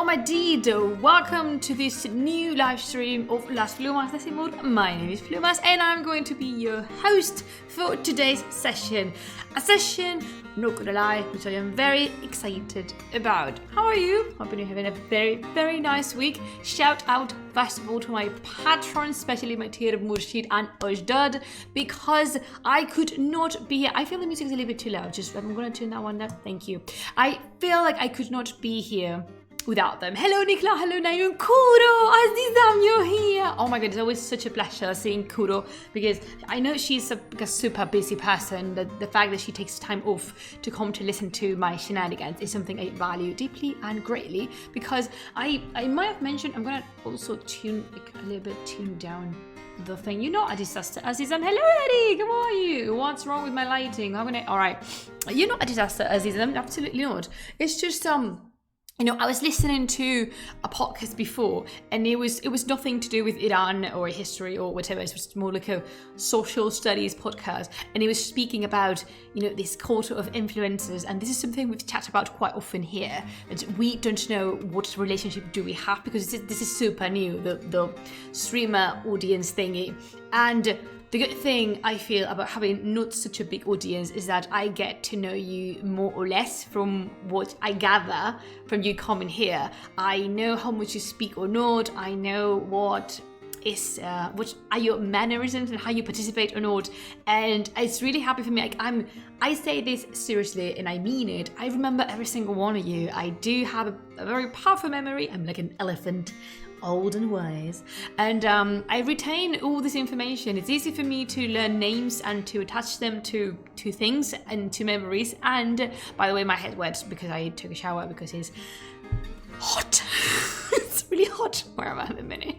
my Dido, welcome to this new live stream of Las Plumas de Simur. My name is Plumas and I'm going to be your host for today's session. A session, not gonna lie, which I am very excited about. How are you? Hoping you're having a very, very nice week. Shout out first of all to my patrons, especially my Tir Murshid and Ojdad, because I could not be here. I feel the music is a little bit too loud. I'm gonna turn that one down. Thank you. I feel like I could not be here without them. Hello Nikla, hello Naomi, Kuro, Azizam, you're here. Oh my god, it's always such a pleasure seeing Kuro because I know she's a super busy person. The fact that she takes time off to come to listen to my shenanigans is something I value deeply and greatly, because I might have mentioned I'm gonna also tune down the thing. You know, Azizam, hello Eddie, how are you? What's wrong with my lighting? Alright. You know Azizam, absolutely not. It's just you know, I was listening to a podcast before, and it was nothing to do with Iran or history or whatever. It was more like a social studies podcast, and it was speaking about, you know, this culture of influencers, and this is something we've chatted about quite often here. And we don't know what relationship do we have, because this is super new, the streamer audience thingy, and the good thing I feel about having not such a big audience is that I get to know you more or less from what I gather from you coming here. I know how much you speak or not. I know what are your mannerisms and how you participate or not. And it's really happy for me. Like I say this seriously and I mean it. I remember every single one of you. I do have a very powerful memory. I'm like an elephant, old and wise, and I retain all this information. It's easy for me to learn names and to attach them to things and to memories. And by the way, my head wet because I took a shower because it's hot. It's really hot where I'm at the minute.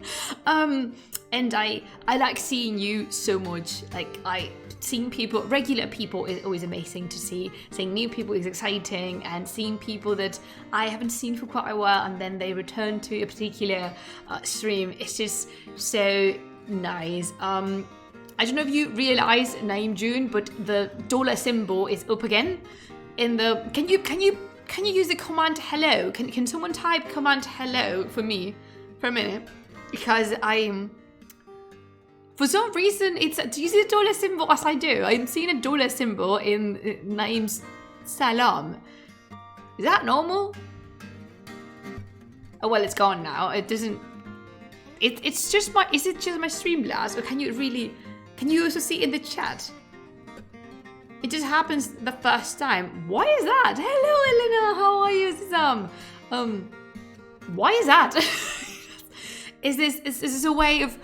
And I like seeing you so much. Like seeing people, regular people is always amazing to see. Seeing new people is exciting, and seeing people that I haven't seen for quite a while and then they return to a particular stream, it's just so nice. I don't know if you realize, Naeem June, but the dollar symbol is up again in the. Can you use the command hello? Can someone type command hello for me for a minute? Because for some reason, do you see the dollar symbol? Yes, I do. I'm seeing a dollar symbol in Naeem's salam. Is that normal? Oh, well, it's gone now. It doesn't... It's just my... Is it just my Streamlabs? Or can you also see in the chat? It just happens the first time. Why is that? Hello, Elena. How are you? Why is that? Is this a way of...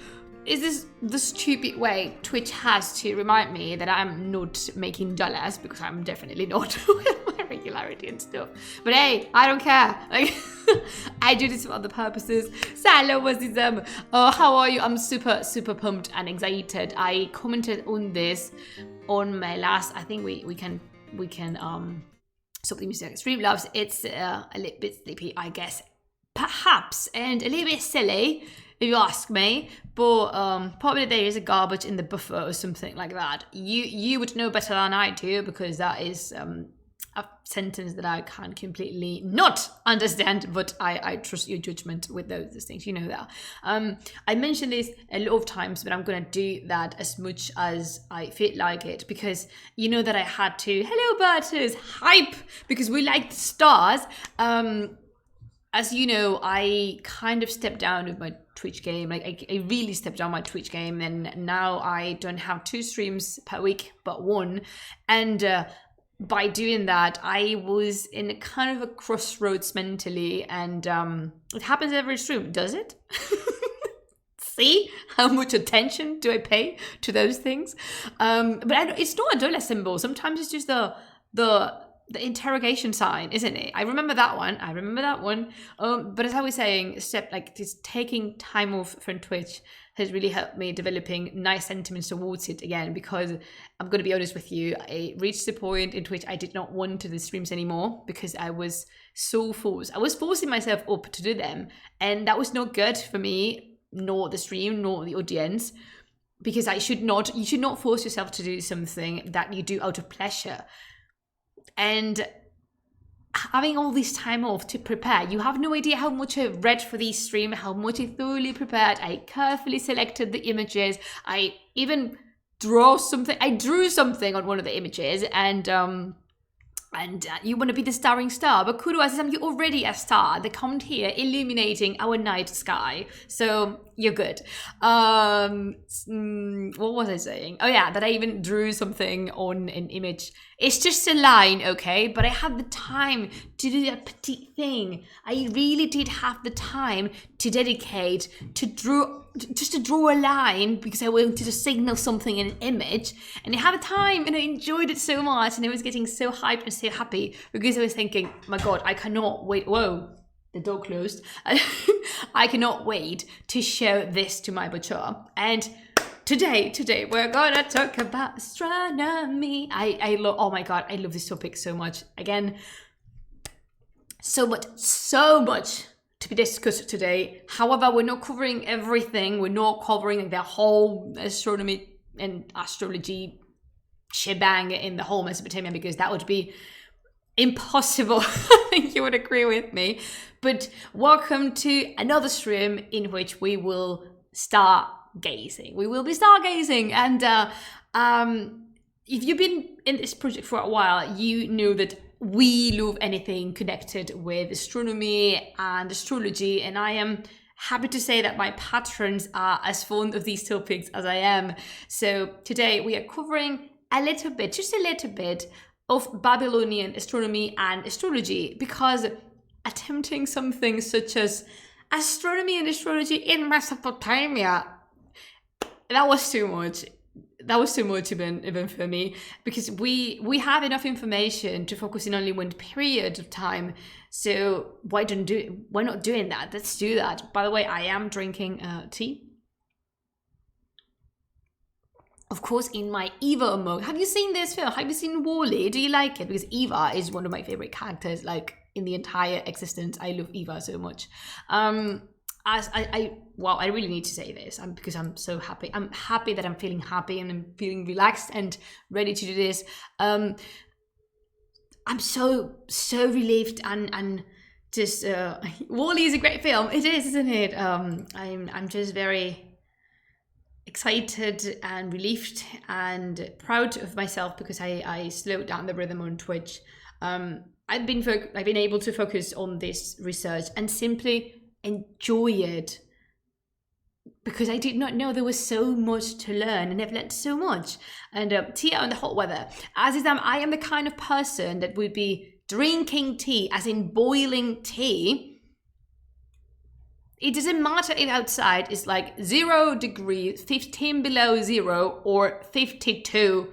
Is this the stupid way Twitch has to remind me that I'm not making dollars, because I'm definitely not with my regularity and stuff. But hey, I don't care. Like, I do this for other purposes. Salam Wazizam. Oh, how are you? I'm super, super pumped and excited. I commented on this on my last. I think we can stop the music. Streamlabs. It's a little bit sleepy, I guess, perhaps, and a little bit silly, if you ask me, but probably there is a garbage in the buffer or something like that. You would know better than I do, because that is a sentence that I can't completely not understand, but I trust your judgment with those things. You know that. I mentioned this a lot of times, but I'm gonna do that as much as I feel like it, because you know that I had to. Hello, Bertus, hype, because we like the stars. As you know, I kind of stepped down with my Twitch game. Like I really stepped down my Twitch game, and now I don't have 2 streams per week, but 1. And by doing that, I was in a kind of a crossroads mentally, and it happens every stream, does it? See how much attention do I pay to those things? But it's not a dollar symbol. Sometimes it's just the interrogation sign, isn't it? I remember that one. But as I was saying, just taking time off from Twitch has really helped me developing nice sentiments towards it again, because I'm going to be honest with you, I reached the point in Twitch I did not want to do the streams anymore, because I was so forced. I was forcing myself up to do them, and that was not good for me, nor the stream, nor the audience, because you should not force yourself to do something that you do out of pleasure. And having all this time off to prepare. You have no idea how much I read for this stream, how much I thoroughly prepared. I carefully selected the images. I even drew something on one of the images, and you want to be the starring star, but kudos, you're already a star. The comment here illuminating our night sky, so you're good. What was I saying? Oh yeah, that I even drew something on an image. It's just a line, okay, but I had the time to do that petite thing. I really did have the time to dedicate to draw a line because I wanted to signal something in an image, and I had the time and I enjoyed it so much, and I was getting so hyped and so happy because I was thinking, my God, I cannot wait. Whoa, the door closed. I cannot wait to show this to my butcher. And today we're gonna talk about astronomy. I love, oh my God, I love this topic so much. Again, so much to be discussed today. However, we're not covering everything. We're not covering the whole astronomy and astrology shebang in the whole Mesopotamia, because that would be impossible. I think you would agree with me. But welcome to another stream in which we will stargazing. We will be stargazing, and if you've been in this project for a while, you know that we love anything connected with astronomy and astrology, and I am happy to say that my patrons are as fond of these topics as I am. So today we are covering just a little bit of Babylonian astronomy and astrology, because attempting something such as astronomy and astrology in Mesopotamia, that was too much. That was too much even for me, because we have enough information to focus in only one period of time. So why not doing that? Let's do that. By the way, I am drinking tea. Of course, in my Eva mug. Have you seen this film? Have you seen WALL-E? Do you like it? Because Eva is one of my favorite characters, like in the entire existence. I love Eva so much. I really need to say this because I'm so happy. I'm happy that I'm feeling happy and I'm feeling relaxed and ready to do this. I'm so relieved and just WALL-E is a great film. It is, isn't it? I'm just very excited and relieved and proud of myself because I slowed down the rhythm on Twitch. I've been able to focus on this research and simply enjoy it, because I did not know there was so much to learn, and I've learned so much. And tea on the hot weather, as is I am the kind of person that would be drinking tea, as in boiling tea. It doesn't matter if outside is like 0 degrees, 15 below zero, or 52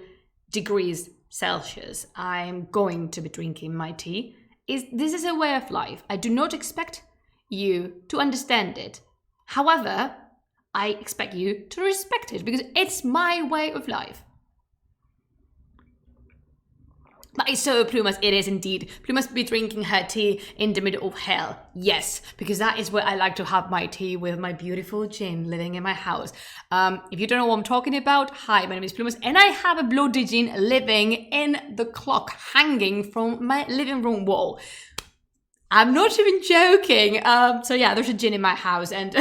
degrees Celsius. I'm going to be drinking my tea. This is a way of life. I do not expect you to understand it. However, I expect you to respect it because it's my way of life. But so Plumas, it is indeed. Plumas be drinking her tea in the middle of hell. Yes, because that is where I like to have my tea with my beautiful Jinn living in my house. If you don't know what I'm talking about, hi, my name is Plumas, and I have a bloody Jinn living in the clock hanging from my living room wall. I'm not even joking. So yeah, there's a Jinn in my house, and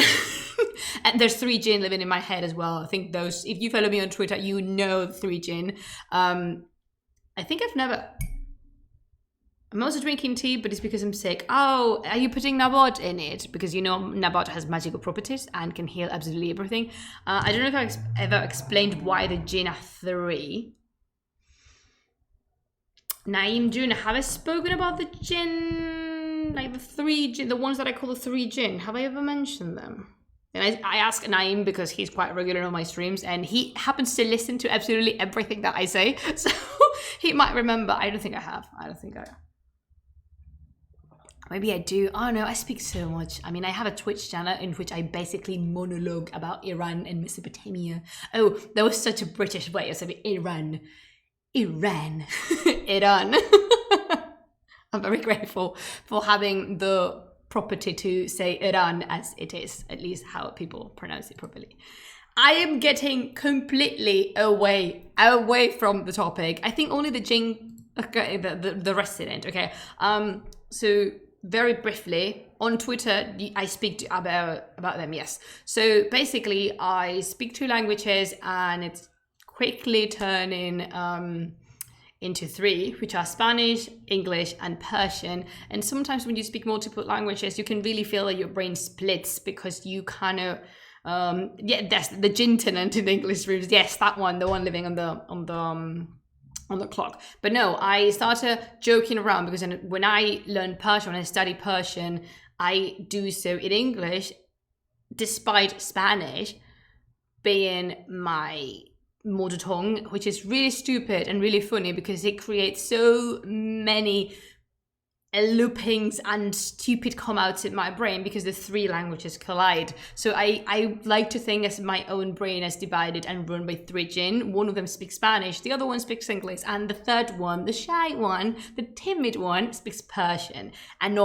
and there's 3 Jinn living in my head as well. I think those, if you follow me on Twitter, you know the 3 Jinn. I think I'm also drinking tea, but it's because I'm sick. Oh, are you putting Nabat in it? Because you know Nabat has magical properties and can heal absolutely everything. I don't know if I've ever explained why the Jinn are 3. Naim June, have I spoken about the Jinn? Like the 3 Jinn, the ones that I call the 3 Jinn. Have I ever mentioned them? And I ask Naim because he's quite regular on my streams and he happens to listen to absolutely everything that I say. So he might remember. I don't think I have. Maybe I do. Oh no, I speak so much. I mean, I have a Twitch channel in which I basically monologue about Iran and Mesopotamia. Oh, that was such a British way of saying Iran. Iran. I'm very grateful for having the property to say Iran as it is, at least how people pronounce it properly. I am getting completely away from the topic. I think only the Jinn, okay, the resident, okay. So very briefly, on Twitter, I speak about them, yes. So basically, I speak 2 languages, and it's quickly turning into 3, which are Spanish, English, and Persian. And sometimes when you speak multiple languages, you can really feel that your brain splits, because you kind of that's the gin tenant in the English rooms. Yes, that one, the one living on the clock. But no, I started joking around, because when I learn Persian, when I study Persian, I do so in English, despite Spanish being my mother tongue, which is really stupid and really funny, because it creates so many loopings and stupid come outs in my brain, because the 3 languages collide. So I like to think as my own brain is divided and run by 3 jinn. One of them speaks Spanish, the other one speaks English, and the third one, the shy one, the timid one, speaks Persian, and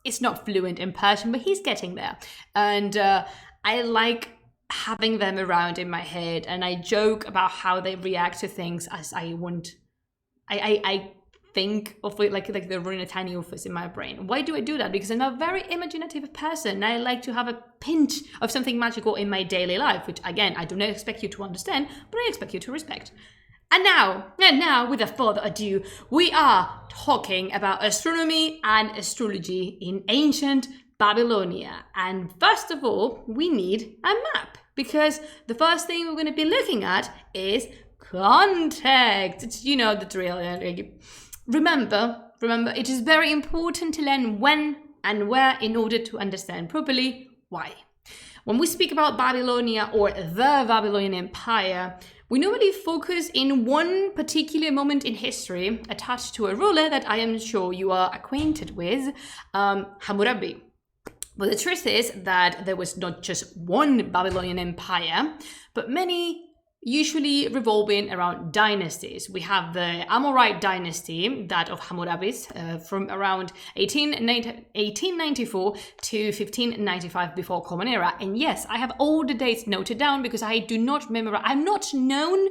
it's not fluent in Persian, but he's getting there. And I like having them around in my head, and I joke about how they react to things as I want. I think of it like they're running a tiny office in my brain. Why do I do that? Because I'm a very imaginative person, and I like to have a pinch of something magical in my daily life, which again, I do not expect you to understand, but I expect you to respect. And now, without further ado, we are talking about astronomy and astrology in ancient Babylonia. And first of all, we need a map, because the first thing we're going to be looking at is context. It's, you know, the drill. Remember, it is very important to learn when and where in order to understand properly why. When we speak about Babylonia or the Babylonian Empire, we normally focus in one particular moment in history attached to a ruler that I am sure you are acquainted with, Hammurabi. But the truth is that there was not just one Babylonian Empire, but many, usually revolving around dynasties. We have the Amorite dynasty, that of Hammurabi's, from around 1894 to 1595 before Common Era. And yes, I have all the dates noted down, because I do not memorize. I'm not known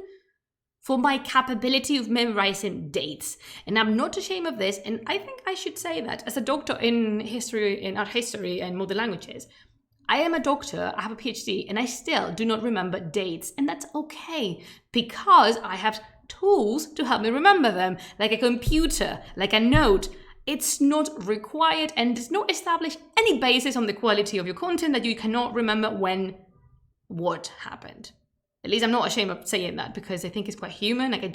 for my capability of memorizing dates, and I'm not ashamed of this. And I think I should say that as a doctor in history, in art history and modern languages, I am a doctor, I have a PhD, and I still do not remember dates, and that's okay, because I have tools to help me remember them, like a computer, like a note. It's not required, and does not establish any basis on the quality of your content that you cannot remember what happened. At least I'm not ashamed of saying that, because I think it's quite human. Like I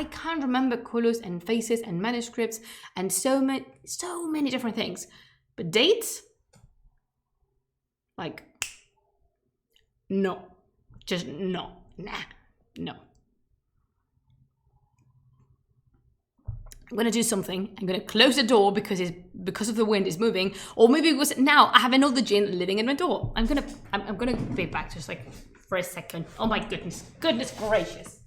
can't remember colors and faces and manuscripts and so many different things, but dates. Like, no, just no, no. I'm gonna do something. I'm gonna close the door because of the wind is moving, or maybe because now I have another jinn living in my door. I'm gonna be back just like for a second. Oh my goodness gracious.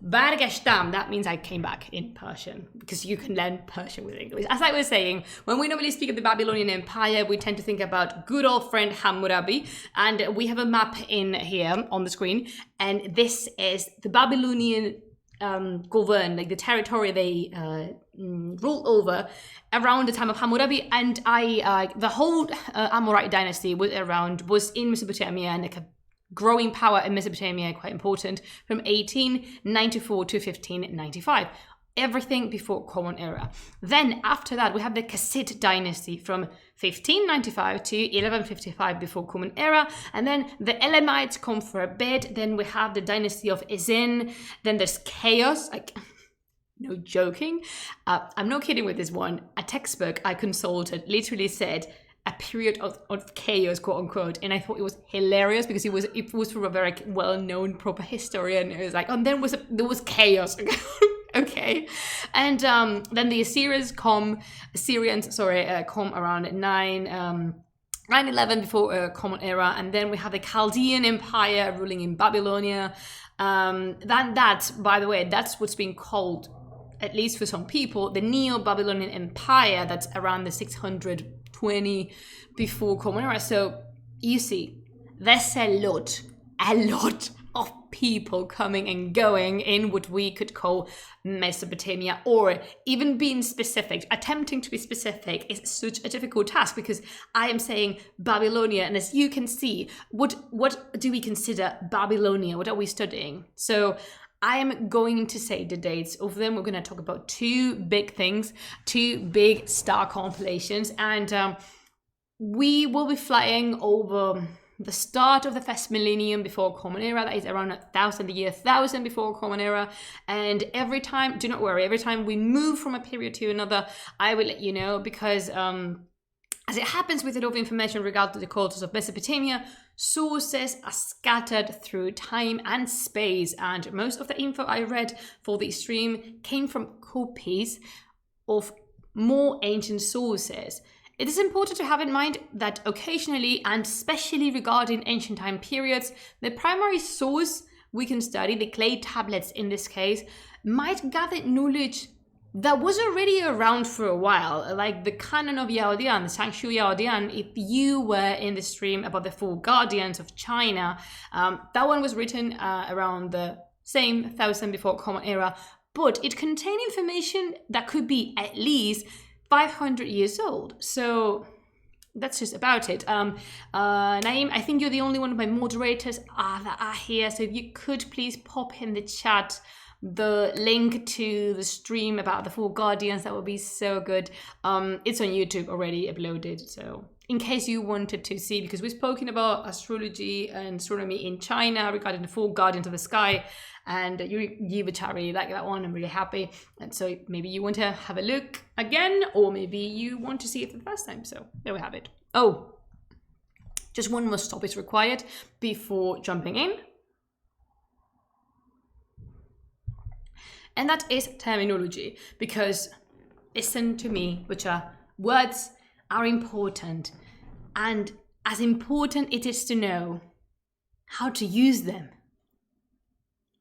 Bargashtam, that means I came back in Persian, because you can learn Persian with English. As I was saying, when we normally speak of the Babylonian Empire, we tend to think about good old friend Hammurabi, and we have a map in here on the screen, and this is the Babylonian governed, like the territory they ruled over around the time of Hammurabi, and the whole Amorite dynasty was in Mesopotamia, and like a growing power in Mesopotamia, quite important, from 1894 to 1595. Everything before Common Era. Then after that, we have the Kassid dynasty from 1595 to 1155 before Common Era. And then the Elamites come for a bit. Then we have the dynasty of Ezin. Then there's chaos. No joking. I'm not kidding with this one. A textbook I consulted literally said a period of chaos, quote unquote, and I thought it was hilarious because it was from a very well-known proper historian. It was like, and then there was chaos. Okay, and then the Assyrians come around 911 before Common Era, and then we have the Chaldean Empire ruling in Babylonia. That, by the way, that's what's being called, at least for some people, the Neo-Babylonian Empire. That's around the 620 before Common Era. So you see, there's a lot of people coming and going in what we could call Mesopotamia, or even being specific. Attempting to be specific is such a difficult task because I am saying Babylonia, and as you can see, what do we consider Babylonia? What are we studying? So I am going to say the dates of them. We're going to talk about two big things, two big star constellations, and we will be flying over the start of the first millennium before Common Era. That is around the year 1000 before Common Era. And every time, do not worry, every time we move from a period to another, I will let you know, because as it happens with a lot of information regarding the cultures of Mesopotamia, sources are scattered through time and space, and most of the info I read for the stream came from copies of more ancient sources. It is important to have in mind that occasionally, and especially regarding ancient time periods, the primary source we can study, the clay tablets in this case, might gather knowledge that was already around for a while, like the canon of Yaodian, the Sangshu Yaodian. If you were in the stream about the four guardians of China, that one was written around the same 1000 before Common Era, but it contained information that could be at least 500 years old. So that's just about it. Naeem, I think you're the only one of my moderators that are here, so if you could please pop in the chat the link to the stream about the four guardians, that would be so good. It's on YouTube already uploaded, so in case you wanted to see, because we've spoken about astrology and astronomy in China regarding the four guardians of the sky, and you would really like that one. I'm really happy, and so maybe you want to have a look again, or maybe you want to see it for the first time. So there we have it. Oh, just one more stop is required before jumping in, and that is terminology, because listen to me, which are words are important, and as important it is to know how to use them.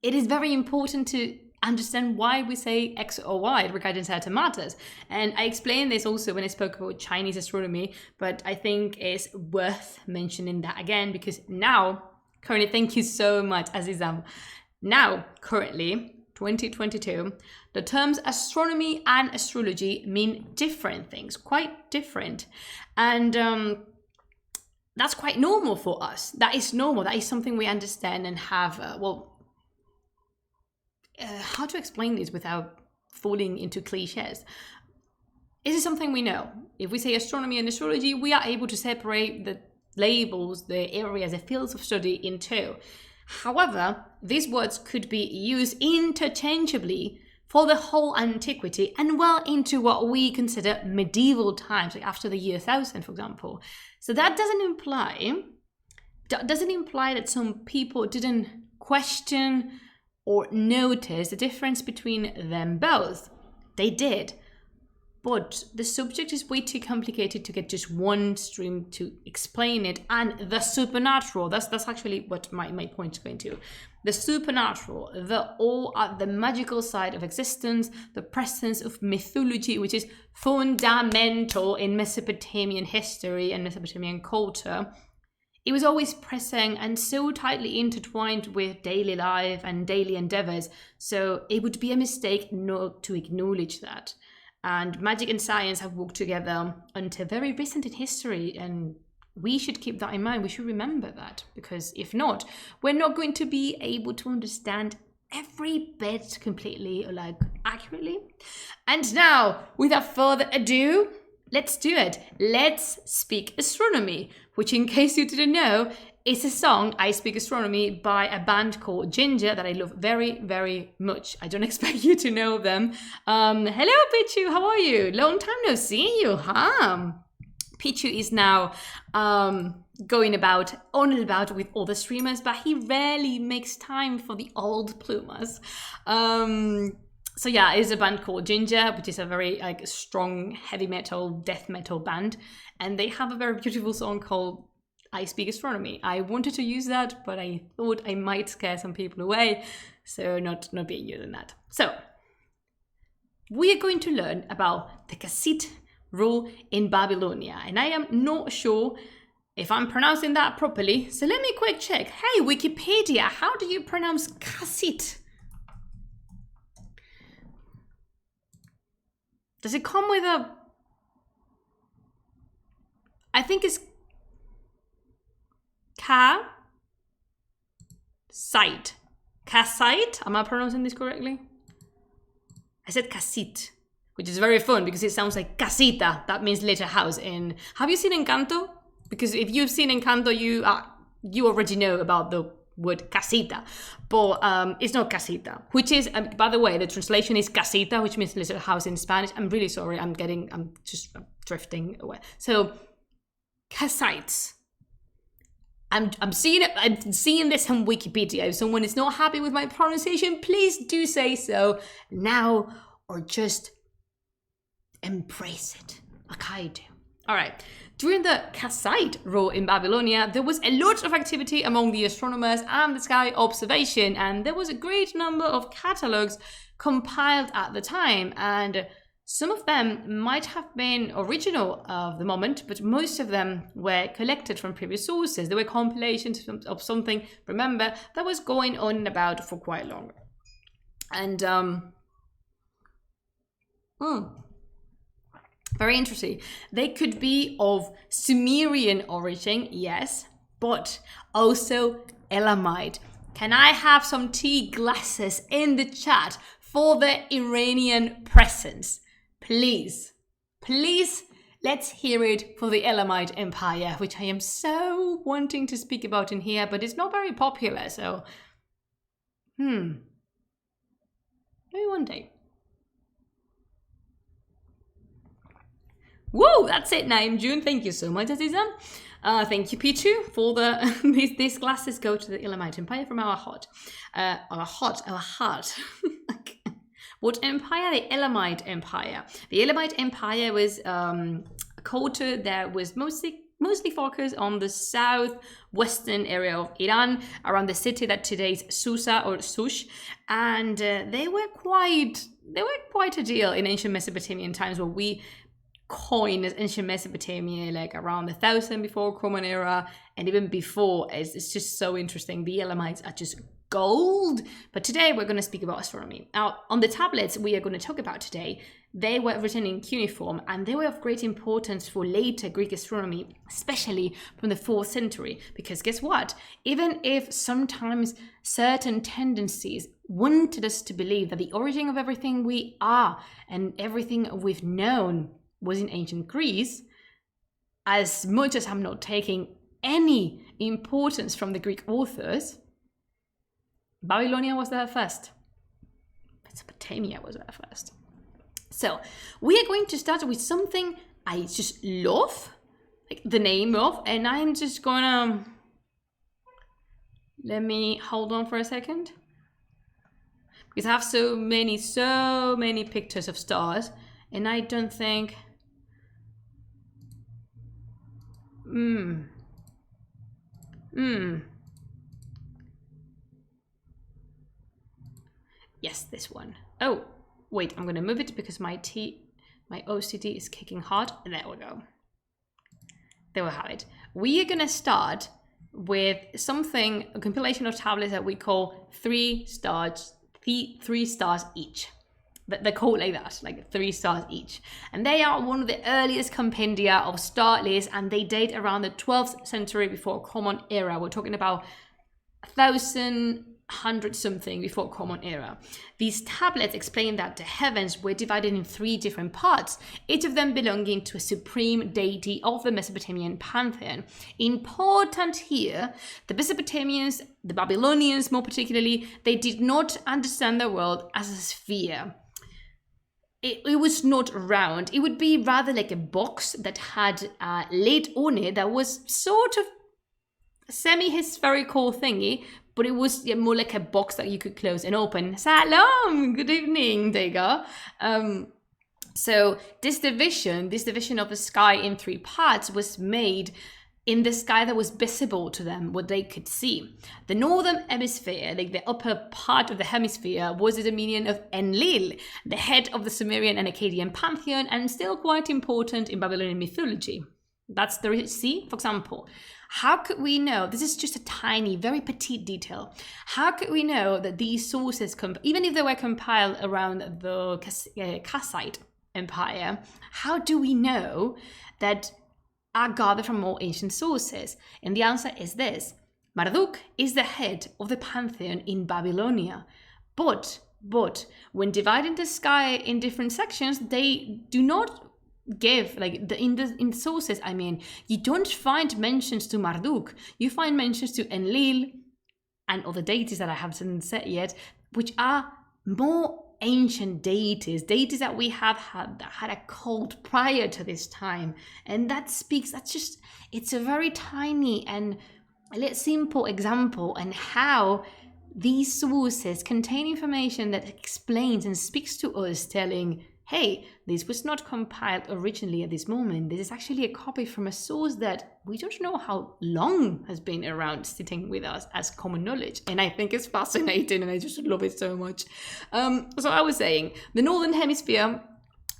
It is very important to understand why we say X or Y regarding certain matters. And I explained this also when I spoke about Chinese astronomy, but I think it's worth mentioning that again, because now, currently, thank you so much, Azizam. Now, currently, 2022, the terms astronomy and astrology mean different things, quite different. And that's quite normal for us. That is normal. That is something we understand and have, how to explain this without falling into cliches? This is something we know. If we say astronomy and astrology, we are able to separate the labels, the areas, the fields of study in two. However, these words could be used interchangeably for the whole antiquity and well into what we consider medieval times, like after the year 1000, for example. So that doesn't imply that some people didn't question or notice the difference between them both. They did. But the subject is way too complicated to get just one stream to explain it. And the supernatural, that's actually what my point is going to. The supernatural, the magical side of existence, the presence of mythology, which is fundamental in Mesopotamian history and Mesopotamian culture. It was always pressing and so tightly intertwined with daily life and daily endeavors. So it would be a mistake not to acknowledge that. And magic and science have worked together until very recent in history, and we should keep that in mind. We should remember that, because if not, we're not going to be able to understand every bit completely or like accurately. And now, without further ado, let's do it. Let's speak astronomy, which, in case you didn't know, is a song, I Speak Astronomy, by a band called Ginger that I love very, very much. I don't expect you to know them. Hello, Pichu, how are you? Long time no see you, huh? Pichu is now going about, on and about with all the streamers, but he rarely makes time for the old plumas. So yeah, it's a band called Ginger, which is a very like strong heavy metal, death metal band. And they have a very beautiful song called I Speak Astronomy. I wanted to use that, but I thought I might scare some people away, so not being used in that. So, we are going to learn about the Kassit rule in Babylonia, and I am not sure if I'm pronouncing that properly. So let me quick check. Hey, Wikipedia, how do you pronounce Kasit? Does it come with a... I think it's Ka-site. Ka-site? Am I pronouncing this correctly? I said Kasit, which is very fun because it sounds like casita. That means little house. In... Have you seen Encanto? Because if you've seen Encanto, you already know about the word casita. But it's not casita, which is, by the way, the translation is casita, which means little house in Spanish. I'm really sorry. I'm just drifting away. So, Kasites. I'm seeing it. I'm seeing this on Wikipedia. If someone is not happy with my pronunciation, please do say so now, or just embrace it, like I do. All right. During the Kassite rule in Babylonia, there was a lot of activity among the astronomers and the sky observation, and there was a great number of catalogues compiled at the time, and some of them might have been original of the moment, but most of them were collected from previous sources. They were compilations of something, remember, that was going on and about for quite long. And very interesting. They could be of Sumerian origin, yes, but also Elamite. Can I have some tea glasses in the chat for the Iranian presence? Please, let's hear it for the Elamite Empire, which I am so wanting to speak about in here, but it's not very popular, so... Maybe one day. Whoa, that's it now, June. Thank you so much, Azizan. Thank you, Pichu, for the these glasses go to the Elamite Empire from our heart. Our heart. What empire? The Elamite Empire. The Elamite Empire was a culture that was mostly focused on the southwestern area of Iran, around the city that today is Susa or Sush, and they were quite a deal in ancient Mesopotamian times, where we coin as ancient Mesopotamia, like around 1000 before Common Era, and even before. It's just so interesting. The Elamites are just gold. But today we're going to speak about astronomy. Now, on the tablets we are going to talk about today, they were written in cuneiform, and they were of great importance for later Greek astronomy, especially from the 4th century. Because guess what? Even if sometimes certain tendencies wanted us to believe that the origin of everything we are and everything we've known was in ancient Greece, as much as I'm not taking any importance from the Greek authors, Babylonia was there first. Mesopotamia was there first. So we are going to start with something I just love, like the name of, and I'm just gonna, let me hold on for a second, because I have so many pictures of stars, and I don't think, yes, this one. Oh, wait, I'm gonna move it because my OCD is kicking hard. There we go. There we have it. We are gonna start with something, a compilation of tablets that we call 3 stars each. They're called like that, like 3 stars each. And they are one of the earliest compendia of star lists, and they date around the 12th century before Common Era. We're talking about 1100 something before Common Era. These tablets explain that the heavens were divided in 3 different parts, each of them belonging to a supreme deity of the Mesopotamian pantheon. Important here, the Mesopotamians, the Babylonians more particularly, they did not understand the world as a sphere. It was not round. It would be rather like a box that had a lid on it that was sort of semi-spherical thingy, but it was more like a box that you could close and open. Salam! Good evening, Dega. So this division of the sky in 3 parts was made in the sky that was visible to them, what they could see. The northern hemisphere, like the upper part of the hemisphere, was the dominion of Enlil, the head of the Sumerian and Akkadian pantheon, and still quite important in Babylonian mythology. That's the see, for example. How could we know? This is just a tiny, very petite detail. How could we know that these sources, even if they were compiled around the Kassite Empire, how do we know that are gathered from more ancient sources? And the answer is this. Marduk is the head of the pantheon in Babylonia. But when dividing the sky in different sections, they do not give, like in the sources, I mean, you don't find mentions to Marduk. You find mentions to Enlil and other deities that I haven't said yet, which are more ancient deities that we have had a cult prior to this time. And it's a very tiny and a simple example and how these sources contain information that explains and speaks to us, telling, hey, this was not compiled originally at this moment. This is actually a copy from a source that we don't know how long has been around, sitting with us as common knowledge. And I think it's fascinating and I just love it so much. So I was saying, the Northern Hemisphere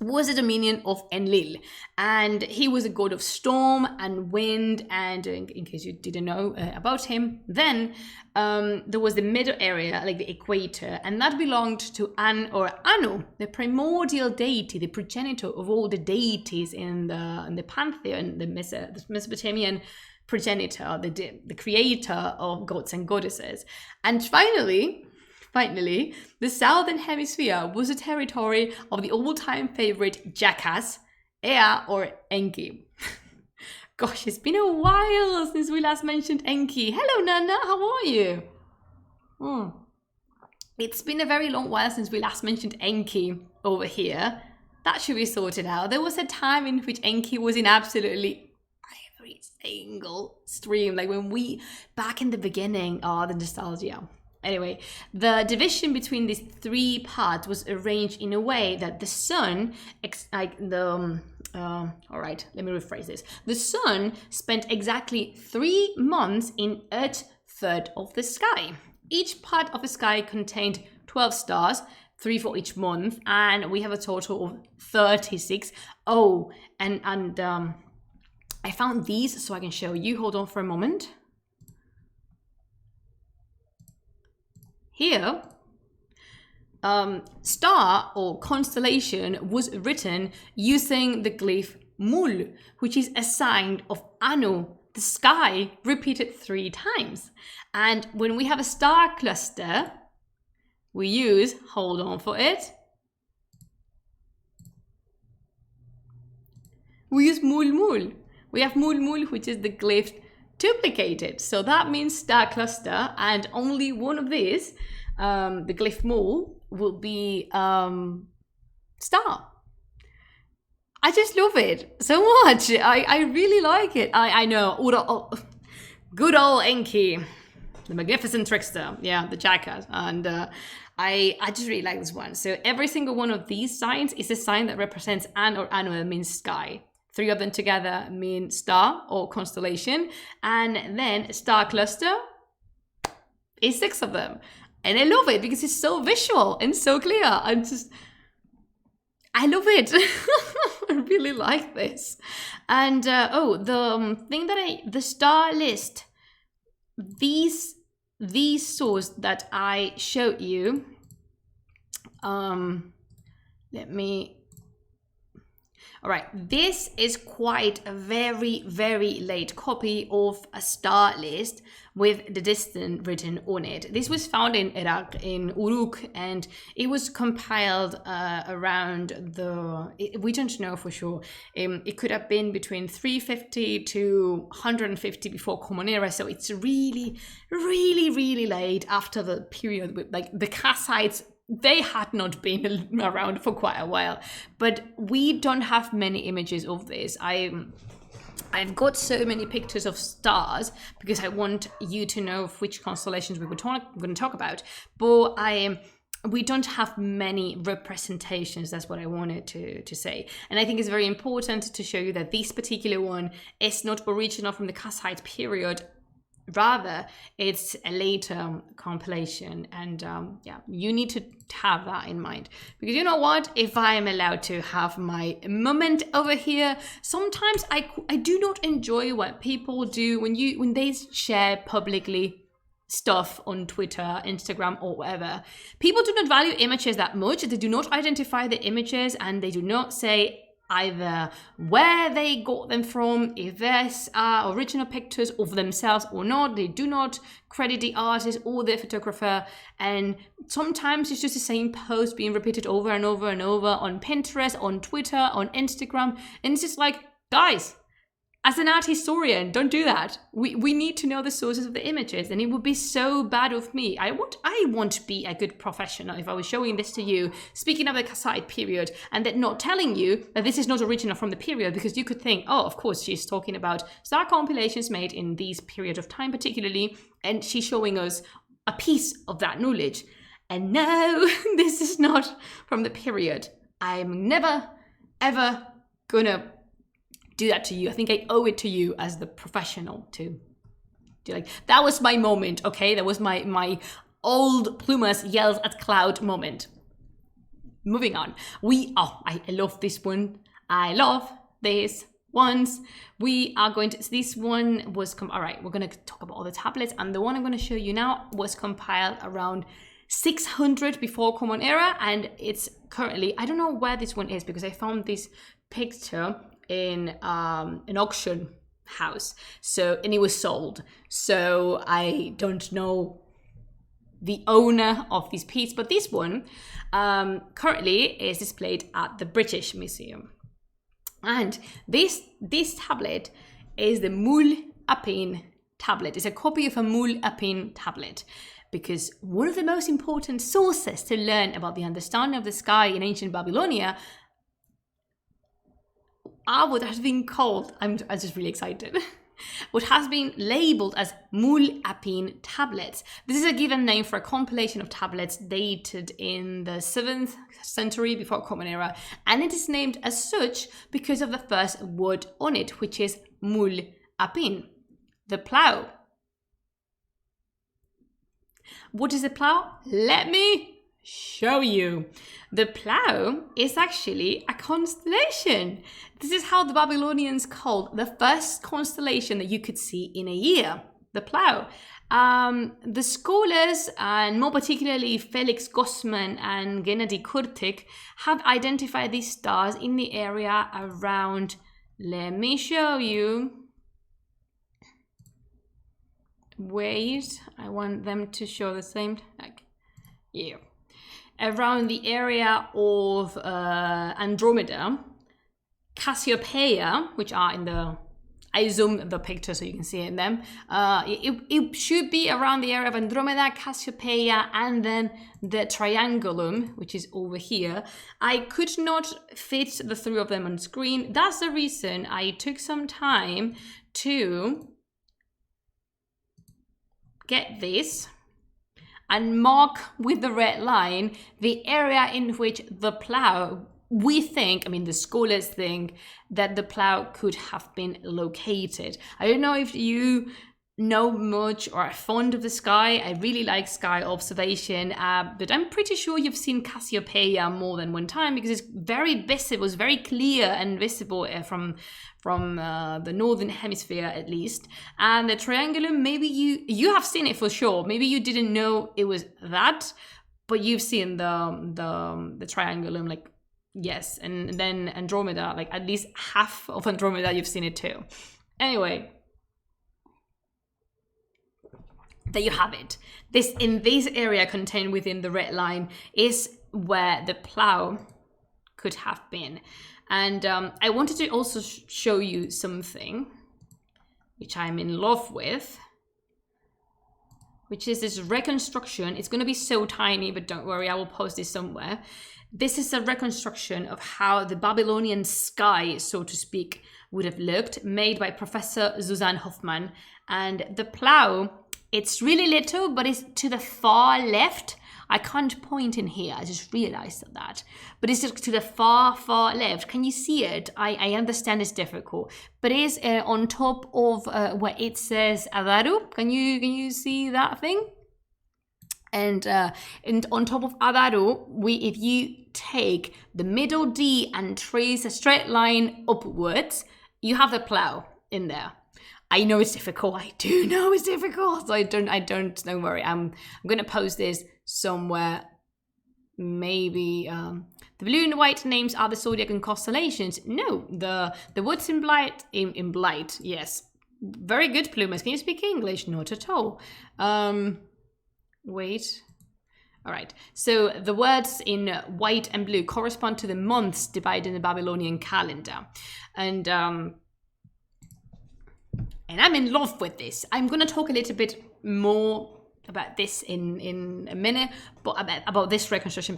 was a dominion of Enlil, and he was a god of storm and wind. And in case you didn't know about him, then there was the middle area, like the equator, and that belonged to Anu, the primordial deity, the progenitor of all the deities in the pantheon, the Mesopotamian progenitor, the creator of gods and goddesses. And finally, the Southern Hemisphere was a territory of the all-time favorite jackass, Ea or Enki. Gosh, it's been a while since we last mentioned Enki. Hello, Nana, how are you? It's been a very long while since we last mentioned Enki over here. That should be sorted out. There was a time in which Enki was in absolutely every single stream, like back in the beginning, the nostalgia. Anyway, the division between these three parts was arranged in a way that the sun, all right, let me rephrase this. The sun spent exactly 3 months in Earth's third of the sky. Each part of the sky contained 12 stars, 3 for each month, and we have a total of 36. Oh, and I found these so I can show you. Hold on for a moment. Here, star or constellation was written using the glyph Mul, which is a sign of Anu, the sky, repeated 3 times. And when we have a star cluster, we use, hold on for it, we use Mul Mul. We have Mul Mul, which is the glyph duplicated. So that means star cluster, and only one of these, the glyph Mul, will be star. I just love it so much. I really like it. I know. Good old Enki, the magnificent trickster. Yeah, the jackass. And I just really like this one. So every single one of these signs is a sign that represents An or Anu, that means sky. 3 of them together mean star or constellation. And then star cluster is 6 of them. And I love it because it's so visual and so clear. I love it. I really like this. And the star list, these sources that I showed you, all right, this is quite a very, very late copy of a star list with the distance written on it. This was found in Iraq, in Uruk, and it was compiled around we don't know for sure. It could have been between 350 to 150 before Common Era, so it's really, really, really late after the period with like the Kassites. They had not been around for quite a while, but we don't have many images of this. I've got so many pictures of stars because I want you to know which constellations we're going to talk about, but we don't have many representations. That's what I wanted to say. And I think it's very important to show you that this particular one is not original from the Kassite period. Rather, it's a later compilation, and yeah, you need to have that in mind, because you know what, if I am allowed to have my moment over here, sometimes I do not enjoy what people do when they share publicly stuff on Twitter, Instagram, or whatever. People do not value images that much. They do not identify the images, and they do not say either where they got them from, if there's original pictures of themselves or not. They do not credit the artist or the photographer, and sometimes it's just the same post being repeated over and over and over on Pinterest, on Twitter, on Instagram, and it's just like, guys, as an art historian, don't do that. We need to know the sources of the images, and it would be so bad of me. I want to be a good professional if I was showing this to you, speaking of the Kassite period, and then not telling you that this is not original from the period, because you could think, oh, of course, she's talking about star compilations made in this period of time particularly, and she's showing us a piece of that knowledge. And no, this is not from the period. I'm never, ever gonna do that to you. I think I owe it to you as the professional to do, like, that was my moment, okay? That was my old Plumas yells at cloud moment. Moving on. I love this one. I love this ones. We are going to, this one was, all right, we're going to talk about all the tablets, and the one I'm going to show you now was compiled around 600 before Common Era, and it's currently, I don't know where this one is, because I found this picture in an auction house, and it was sold, so I don't know the owner of this piece, but this one currently is displayed at the British Museum, and this tablet is the Mulipine tablet. It's a copy of a Mulipine tablet, because one of the most important sources to learn about the understanding of the sky in ancient Babylonia are what has been called, I'm just really excited, what has been labeled as Mulipine tablets. This is a given name for a compilation of tablets dated in the 7th century before Common Era, and it is named as such because of the first word on it, which is Mulipine, the plough. What is a plough? Let me show you. The plough is actually a constellation. This is how the Babylonians called the first constellation that you could see in a year, the plough. The scholars, and more particularly Felix Gossman and Gennady Kurtik, have identified these stars in the area around, let me show you. Wait, I want them to show the same, like, yeah. Around the area of Andromeda, Cassiopeia, which are in the, I zoomed the picture so you can see it in them. It should be around the area of Andromeda, Cassiopeia, and then the Triangulum, which is over here. I could not fit the three of them on screen. That's the reason I took some time to get this and mark with the red line the area in which the plough, we think, I mean the scholars think, that the plough could have been located. I don't know if you know much or are fond of the sky. I really like sky observation, but I'm pretty sure you've seen Cassiopeia more than one time, because it's very visible, it's very clear and visible from the northern hemisphere at least. And the Triangulum, maybe you have seen it for sure. Maybe you didn't know it was that, but you've seen the Triangulum, like, yes. And then Andromeda, like at least half of Andromeda, you've seen it too. Anyway, there you have it. This, in this area contained within the red line, is where the plough could have been. And I wanted to also show you something which I'm in love with, which is this reconstruction. It's going to be so tiny, but don't worry, I will post this somewhere. This is a reconstruction of how the Babylonian sky, so to speak, would have looked, made by Professor Suzanne Hoffman. And the plough, it's really little, but it's to the far left. I can't point in here. I just realized that. But it's just to the far, far left. Can you see it? I understand it's difficult. But it's on top of where it says Adaru. Can you see that thing? And on top of Adaru, if you take the middle D and trace a straight line upwards, you have the plow in there. I know it's difficult. I do know it's difficult. So don't worry. I'm gonna post this somewhere. Maybe the blue and white names are the Sodium Constellations. No, the woods in blight in blight. Yes, very good, Plumas. Can you speak English? Not at all. Wait. All right. So the words in white and blue correspond to the months divided in the Babylonian calendar, and I'm in love with this. I'm gonna talk a little bit more about this in a minute, but about this reconstruction,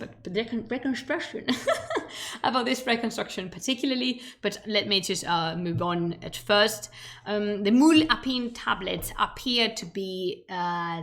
about this reconstruction particularly. But let me just move on at first. The Mulipine Tablets appear to be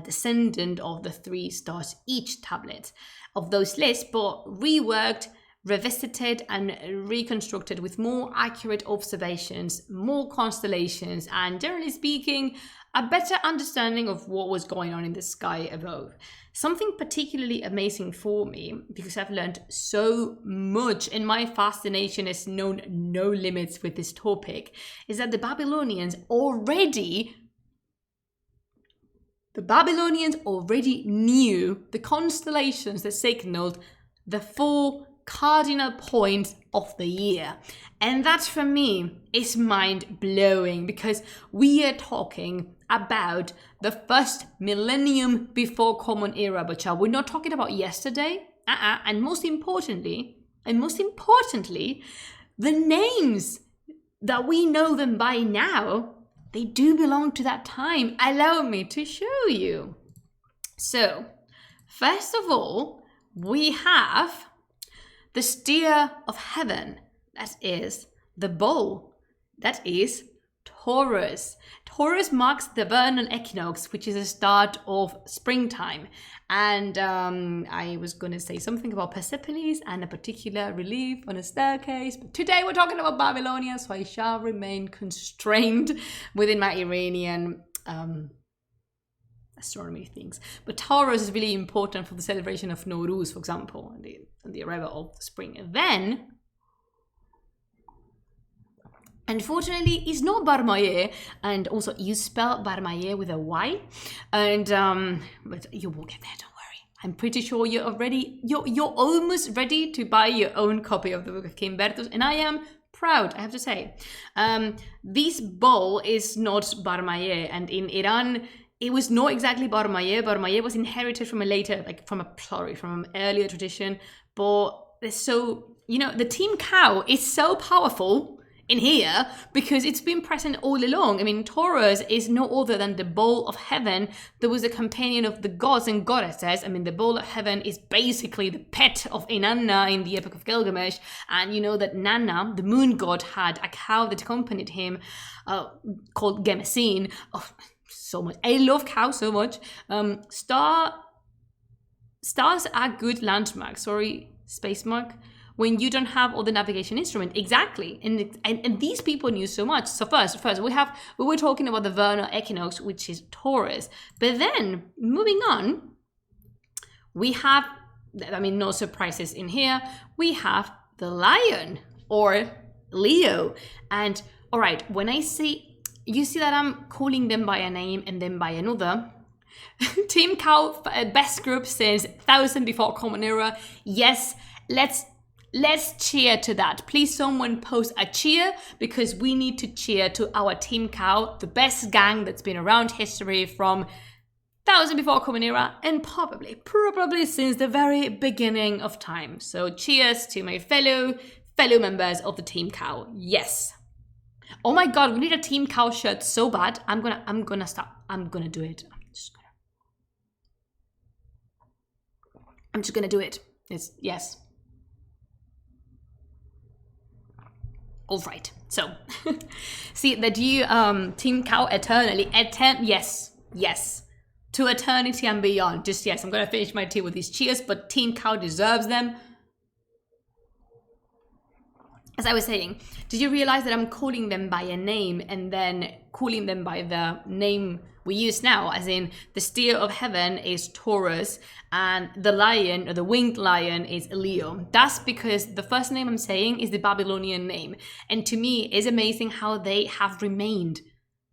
descendant of the 3 stars each tablet of those lists, but reworked, revisited and reconstructed with more accurate observations, more constellations, and generally speaking, a better understanding of what was going on in the sky above. Something particularly amazing for me, because I've learned so much and my fascination has known no limits with this topic, is that the Babylonians already knew the constellations that signaled the 4 cardinal points of the year. And that for me is mind-blowing, because we are talking about the first millennium before Common Era, but we're not talking about yesterday. And most importantly, the names that we know them by now, they do belong to that time. Allow me to show you. So, first of all, we have the steer of heaven, that is the bull, that is Taurus. Taurus marks the vernal equinox, which is the start of springtime. And I was going to say something about Persepolis and a particular relief on a staircase. But today we're talking about Babylonia, so I shall remain constrained within my Iranian astronomy things. But Taurus is really important for the celebration of Nowruz, for example, and the arrival of the spring. And then, unfortunately, it's not Barmaye, and also you spell Barmaye with a Y, and but you will get there, don't worry. I'm pretty sure you're almost ready to buy your own copy of the Book of King Bertus, and I am proud, I have to say. This bull is not Barmaye, and in Iran, it was not exactly Barmaye. Barmaye was inherited from from an earlier tradition, but the team cow is so powerful in here because it's been present all along. I mean, Taurus is no other than the bull of heaven. There was a companion of the gods and goddesses. I mean, the bull of heaven is basically the pet of Inanna in the Epic of Gilgamesh. And you know that Nanna, the moon god, had a cow that accompanied him called Gemesine. Oh, so much. I love cows so much. Stars are good landmarks. Sorry, space mark. When you don't have all the navigation instrument. Exactly. And these people knew so much. So first we were talking about the vernal equinox, which is Taurus. But then moving on, we have, no surprises in here. We have the lion or Leo. And all right, when I say, you see that I'm calling them by a name and then by another. Team Cow best group since 1000 before Common Era. Yes, let's cheer to that. Please someone post a cheer, because we need to cheer to our Team Cow, the best gang that's been around history from 1000 before Common Era and probably since the very beginning of time. So cheers to my fellow members of the Team Cow. Yes. Oh my god, we need a Team Cow shirt so bad. I'm gonna stop. I'm gonna do it. I'm just gonna do it. Yes. All right. So, see that you Team Cow eternally. Yes. to eternity and beyond. Just, yes, I'm going to finish my tea with these cheers, but Team Cow deserves them. As I was saying, did you realize that I'm calling them by a name and then calling them by the name we use now, as in the steer of heaven is Taurus and the lion, or the winged lion, is Leo. That's because the first name I'm saying is the Babylonian name. And to me, it's amazing how they have remained.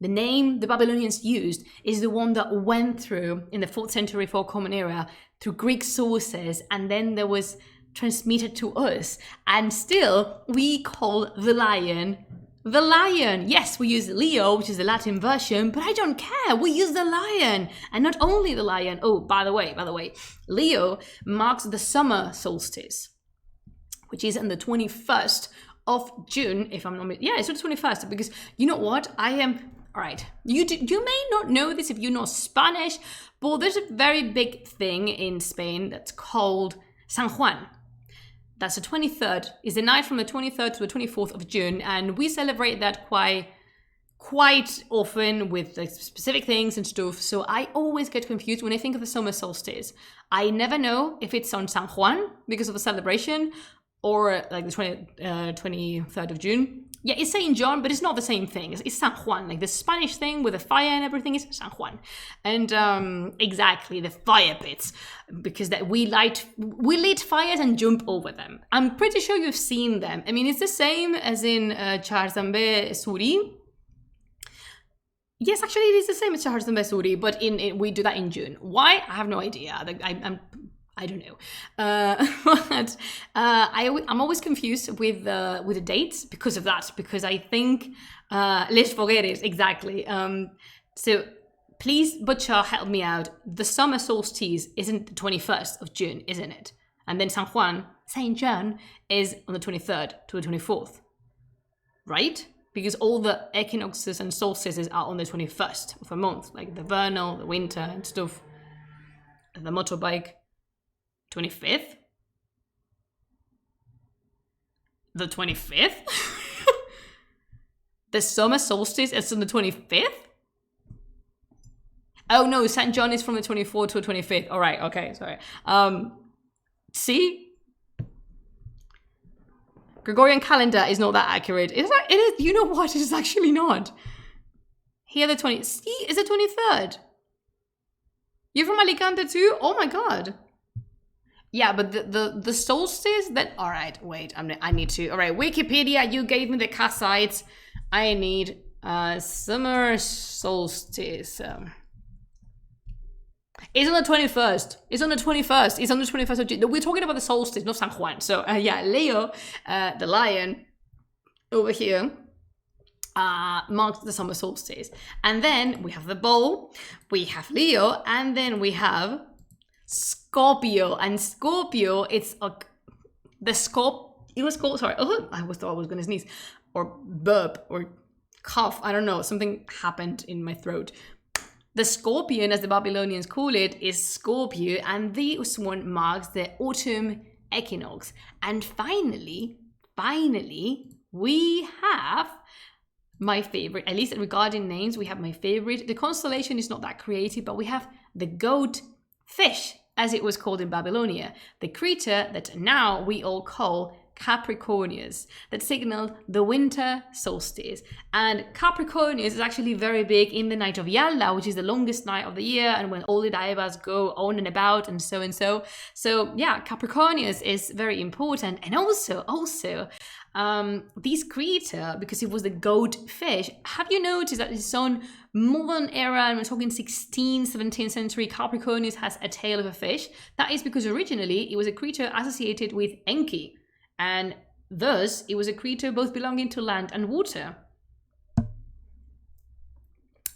The name the Babylonians used is the one that went through, in the 4th century before Common Era, through Greek sources, and then there was transmitted to us, and still we call the lion the lion. Yes, we use Leo, which is the Latin version, but I don't care. We use the lion, and not only the lion. Oh, by the way, Leo marks the summer solstice, which is on the 21st of June, if I'm not, yeah, it's the 21st, because you know what? All right, you may not know this if you know Spanish, but there's a very big thing in Spain that's called San Juan. That's the 23rd, is the night from the 23rd to the 24th of June, and we celebrate that quite often with like specific things and stuff. So I always get confused when I think of the summer solstice. I never know if it's on San Juan because of the celebration, or like the 23rd of June. Yeah, it's Saint John, but it's not the same thing. It's San Juan, like the Spanish thing with the fire and everything is San Juan. And exactly, the fire pits, because that we lit fires and jump over them. I'm pretty sure you've seen them. I mean, it's the same as in Çarşamba Suri. Yes, actually, it is the same as Çarşamba Suri, but we do that in June. Why? I have no idea. I don't know, but I'm always confused with the dates because of that. Because I think les fogueres, exactly. So please, Butcher, help me out. The summer solstice isn't the 21st of June, isn't it? And then Saint John, is on the 23rd to the 24th, right? Because all the equinoxes and solstices are on the 21st of a month, like the vernal, the winter, and stuff. The motorbike. 25th? The 25th? The summer solstice is on the 25th? Oh no, St. John is from the 24th to the 25th. All right, okay, sorry. See? Gregorian calendar is not that accurate. It is, you know what? It is actually not. Here the see, it's the 23rd. You're from Alicante too? Oh my god. Yeah, but the solstice, that, all right, wait, I need to, all right, Wikipedia, you gave me the cassites. I need summer solstice. It's on the 21st. It's on the 21st. It's on the 21st of June. We're talking about the solstice, not San Juan. So yeah, Leo, the lion over here, marks the summer solstice. And then we have the bull, we have Leo, and then we have Scorpio. And Scorpio, it was called, sorry, thought I was going to sneeze or burp or cough. I don't know, something happened in my throat. The Scorpion, as the Babylonians call it, is Scorpio, and this one marks the autumn equinox. And finally, we have my favorite, at least regarding names, we have my favorite. The constellation is not that creative, but we have the goat fish, as it was called in Babylonia, the creature that now we all call Capricornius, that signaled the winter solstice. And Capricornius is actually very big in the night of Yalla, which is the longest night of the year, and when all the divas go on and about and so and so. So yeah, Capricornius is very important. And also this creature, because it was the goat fish, have you noticed that it's on modern era, and we're talking 16th, 17th century, Capricornius has a tail of a fish? That is because originally it was a creature associated with Enki, and thus it was a creature both belonging to land and water.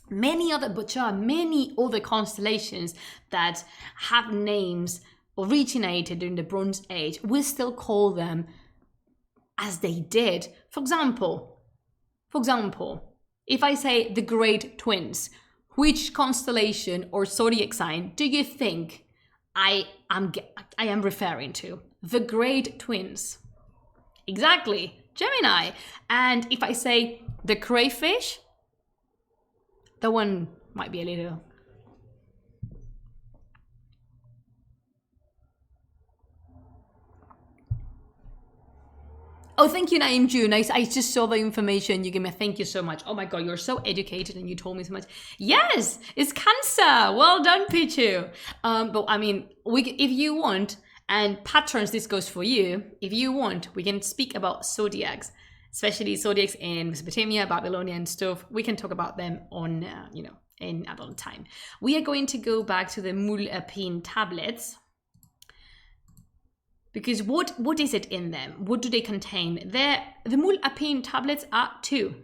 Many other constellations that have names originated during the Bronze Age, we still call them as they did. For example, if I say the Great Twins, which constellation or zodiac sign do you think I am referring to? The Great Twins. Exactly, Gemini. And if I say the crayfish, that one might be a little Oh, thank you, Naim June. I just saw the information you gave me. Thank you so much. Oh my God, you're so educated and you told me so much. Yes, it's Cancer. Well done, Pichu. But I mean, if you want, and patrons, this goes for you. If you want, we can speak about zodiacs, especially zodiacs in Mesopotamia, Babylonia, and stuff. We can talk about them on, in another time. We are going to go back to the Mulipine Tablets. Because what is it in them? What do they contain? The Mulipine Tablets are two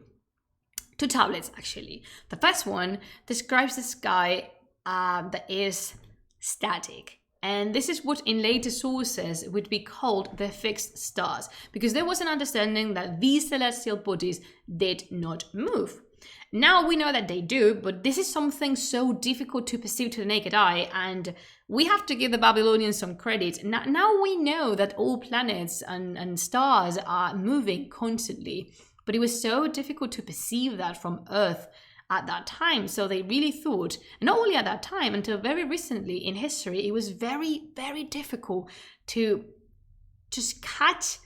tablets, actually. The first one describes the sky that is static. And this is what in later sources would be called the fixed stars, because there was an understanding that these celestial bodies did not move. Now we know that they do, but this is something so difficult to perceive to the naked eye, and we have to give the Babylonians some credit. Now we know that all planets and stars are moving constantly, but it was so difficult to perceive that from Earth at that time. So they really thought, not only at that time, until very recently in history, it was very, very difficult to just catch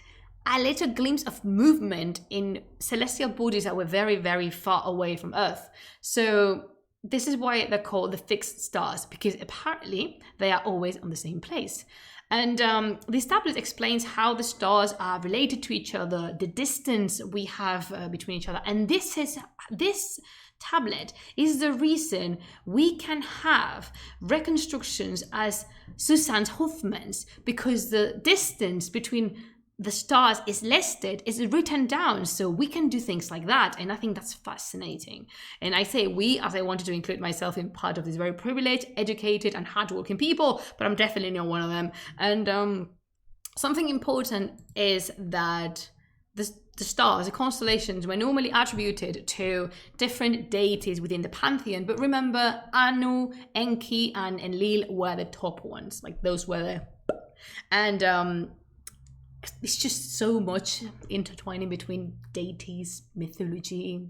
a little glimpse of movement in celestial bodies that were very, very far away from Earth. So this is why they're called the fixed stars, because apparently they are always on the same place. And this tablet explains how the stars are related to each other, the distance we have between each other. And this tablet is the reason we can have reconstructions as Susanne Hoffmann's, because the distance between the stars is listed, is written down, so we can do things like that. And I think that's fascinating. And I say we, as I wanted to include myself in part of these very privileged, educated, and hardworking people, but I'm definitely not one of them. And something important is that the stars, the constellations, were normally attributed to different deities within the pantheon. But remember, Anu, Enki, and Enlil were the top ones. Like, those were the... And it's just so much intertwining between deities, mythology,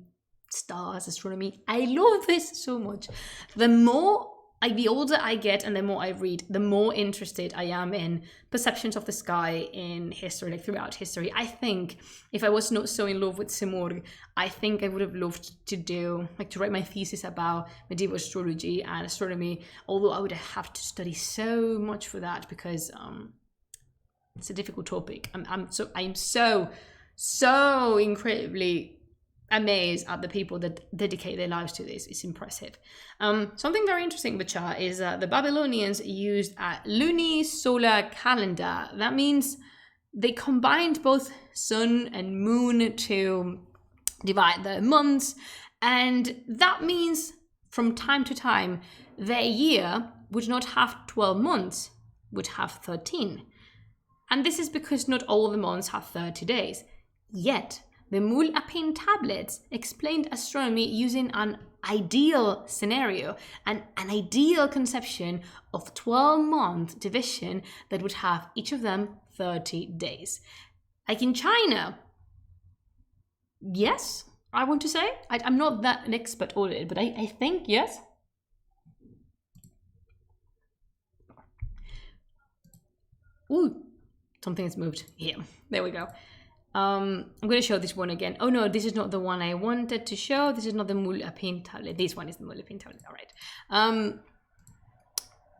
stars, astronomy. I love this so much. The older I get and the more I read, the more interested I am in perceptions of the sky in history, like throughout history. I think if I was not so in love with Simurgh, I think I would have loved to write my thesis about medieval astrology and astronomy, although I would have to study so much for that, because it's a difficult topic. I'm so incredibly amazed at the people that dedicate their lives to this. It's impressive. Something very interesting with the chart is the Babylonians used a lunisolar calendar. That means they combined both sun and moon to divide the months, and that means from time to time their year would not have 12 months, would have 13. And this is because not all the months have 30 days. Yet, the Mulipine Tablets explained astronomy using an ideal scenario, an ideal conception of 12-month division that would have each of them 30 days. Like in China, yes, I want to say. I'm not that an expert on it, but I think yes. Ooh. Something has moved here. There we go. I'm going to show this one again. Oh no, this is not the one I wanted to show. This is not the Mulipine tablet. This one is the Mulipine tablet. All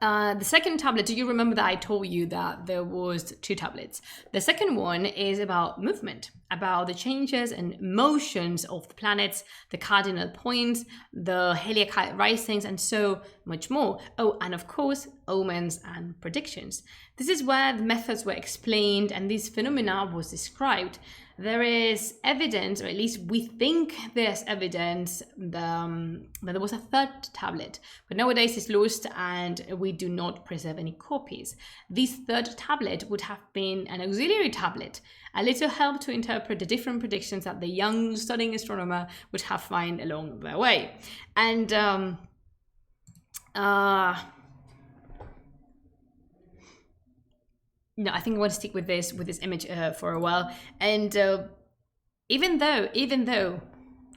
right. The second tablet, do you remember that I told you that there was two tablets? The second one is about movement, about the changes and motions of the planets, the cardinal points, the Heliocyte risings, and so much more. Oh, and of course, omens and predictions. This is where the methods were explained and this phenomena was described. There is evidence, or at least we think there's evidence, that there was a third tablet, but nowadays it's lost and we do not preserve any copies. This third tablet would have been an auxiliary tablet, a little help to interpret the different predictions that the young studying astronomer would have found along their way. And no, I think I want to stick with this image for a while. And even though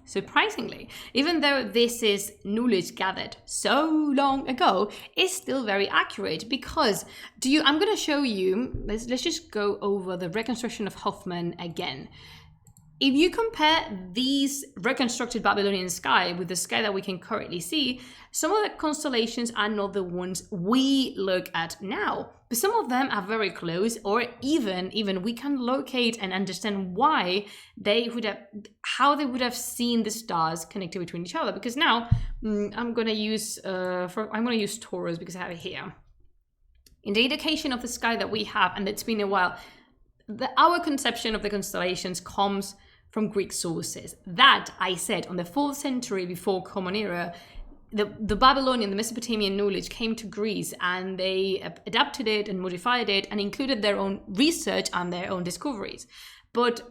surprisingly, even though this is knowledge gathered so long ago, it's still very accurate because I'm going to show you, let's just go over the reconstruction of Hoffman again. If you compare these reconstructed Babylonian sky with the sky that we can currently see, some of the constellations are not the ones we look at now, but some of them are very close, or even we can locate and understand why how they would have seen the stars connected between each other. Because now I'm gonna use Taurus because I have it here. In the indication of the sky that we have, and it's been a while, our conception of the constellations comes from Greek sources. That, I said, on the 4th century before Common Era, the Babylonian, the Mesopotamian knowledge came to Greece, and they adapted it and modified it and included their own research and their own discoveries. But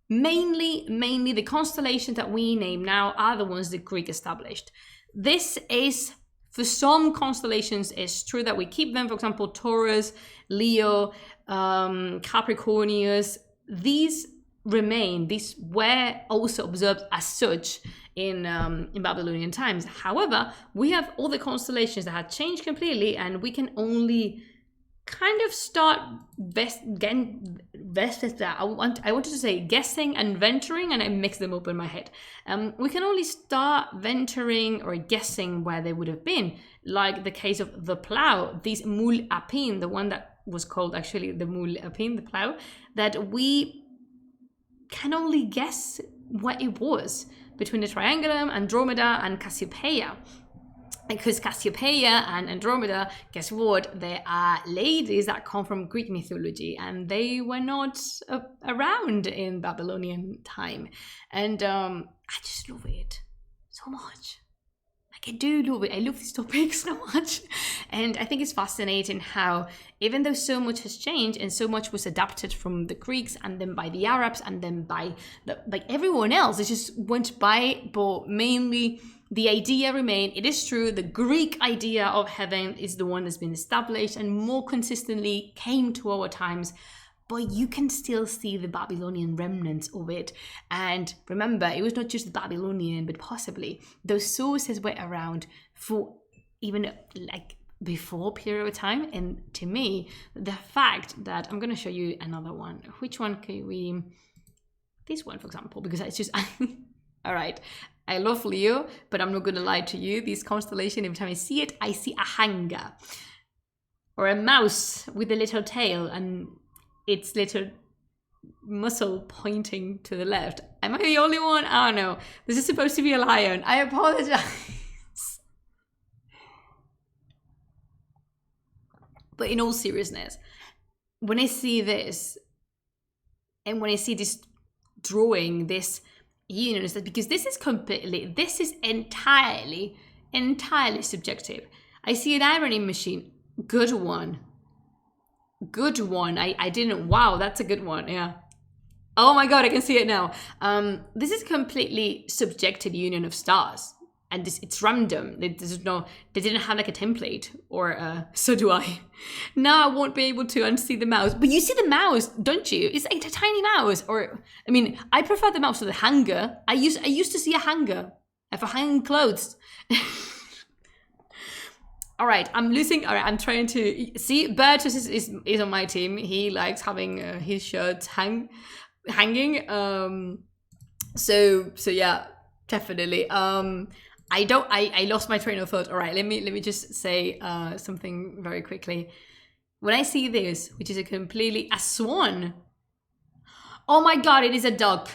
mainly the constellations that we name now are the ones that Greek established. This is, for some constellations, it's true that we keep them. For example, Taurus, Leo, Capricornius, these remain. These were also observed as such in Babylonian times. However, we have all the constellations that had changed completely, and we can only kind of start I wanted to say guessing and venturing, and I mixed them up in my head. We can only start venturing or guessing where they would have been, like the case of the plough, these Mulipine, the one that was called actually the Mulipine, the plough, that we can only guess what it was between the Triangulum, Andromeda, and Cassiopeia. Because Cassiopeia and Andromeda, guess what? They are ladies that come from Greek mythology, and they were not around in Babylonian time. And I just love it so much. Like, I do love it. I love this topic so much. And I think it's fascinating how, even though so much has changed and so much was adapted from the Greeks and then by the Arabs and then by everyone else, it just went by, but mainly the idea remained. It is true, the Greek idea of heaven is the one that's been established and more consistently came to our times, but you can still see the Babylonian remnants of it. And remember, it was not just the Babylonian, but possibly those sources were around for even like before period of time. And to me, the fact that I'm going to show you another one. Which one can we? This one, for example, because it's just all right. I love Leo, but I'm not going to lie to you. This constellation, every time I see it, I see a hanger or a mouse with a little tail and its little muscle pointing to the left. Am I the only one? I don't know. This is supposed to be a lion. I apologize. But in all seriousness, when I see this and when I see this drawing, this union, is that because this is entirely subjective. I see an ironing machine. Good one. I didn't. Wow, that's a good one. Yeah. Oh my God, I can see it now. This is completely subjective union of stars, and it's random. They didn't have like a template, or so do I. Now I won't be able to unsee the mouse, but you see the mouse, don't you? It's like a tiny mouse, or I mean, I prefer the mouse to the hanger. I used to see a hanger for hanging clothes. All right, I'm losing. All right, I'm trying to see. Bertus is on my team. He likes having his shirts hanging. So yeah, definitely. I lost my train of thought. All right, let me just say something very quickly. When I see this, which is a swan. Oh my God, it is a duck.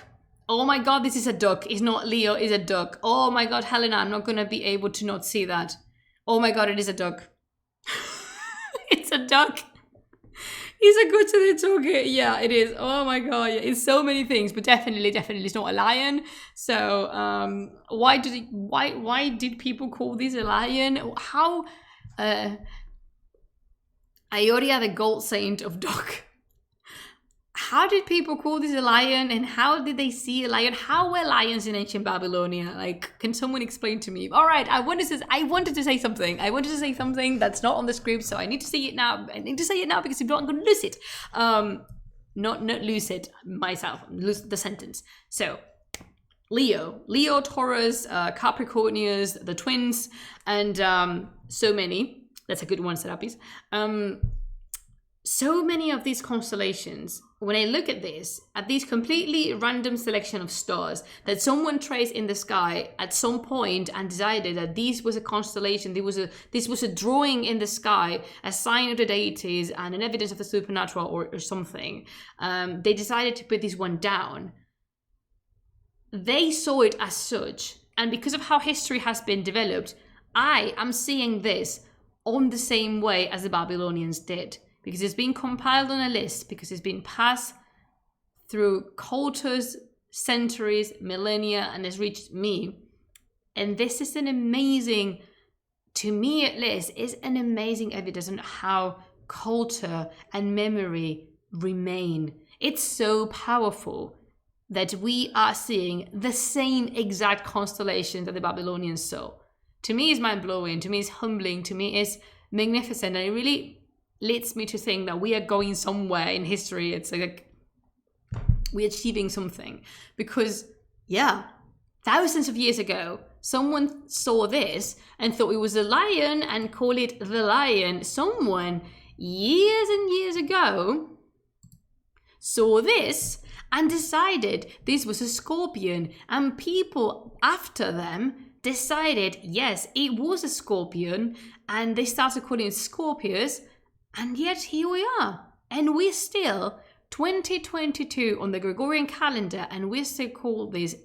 Oh my God, this is a duck. It's not Leo, it's a duck. Oh my God, Helena, I'm not gonna be able to not see that. Oh my God, it is a duck. It's a duck. Is a good to the talker. Yeah, it is. Oh my God, yeah, it's so many things, but definitely it's not a lion. So why did people call this a lion? How Ioria, the gold saint of duck. How did people call this a lion, and how did they see a lion? How were lions in ancient Babylonia? Like, can someone explain to me? All right, I wanted to say something. I wanted to say something that's not on the script, so I need to say it now. I need to say it now because if not, I'm going to lose it. Not lose it myself. Lose the sentence. So, Leo, Taurus, Capricornius, the twins, and so many. That's a good one, Serapis. So many of these constellations, when I look at these completely random selection of stars that someone traced in the sky at some point and decided that this was a constellation, this was a drawing in the sky, a sign of the deities and an evidence of the supernatural or something. They decided to put this one down. They saw it as such, and because of how history has been developed, I am seeing this on the same way as the Babylonians did, because it's been compiled on a list, because it's been passed through cultures, centuries, millennia, and has reached me. And this is an amazing, to me at least, is an amazing evidence on how culture and memory remain. It's so powerful that we are seeing the same exact constellation that the Babylonians saw. To me, it's mind-blowing. To me, it's humbling. To me, it's magnificent. And it really leads me to think that we are going somewhere in history. It's like we're achieving something. Because, yeah, thousands of years ago, someone saw this and thought it was a lion and called it the lion. Someone, years and years ago, saw this and decided this was a scorpion, and people after them decided, yes, it was a scorpion, and they started calling it Scorpius, and yet here we are, and we're still 2022 on the Gregorian calendar, and we still call this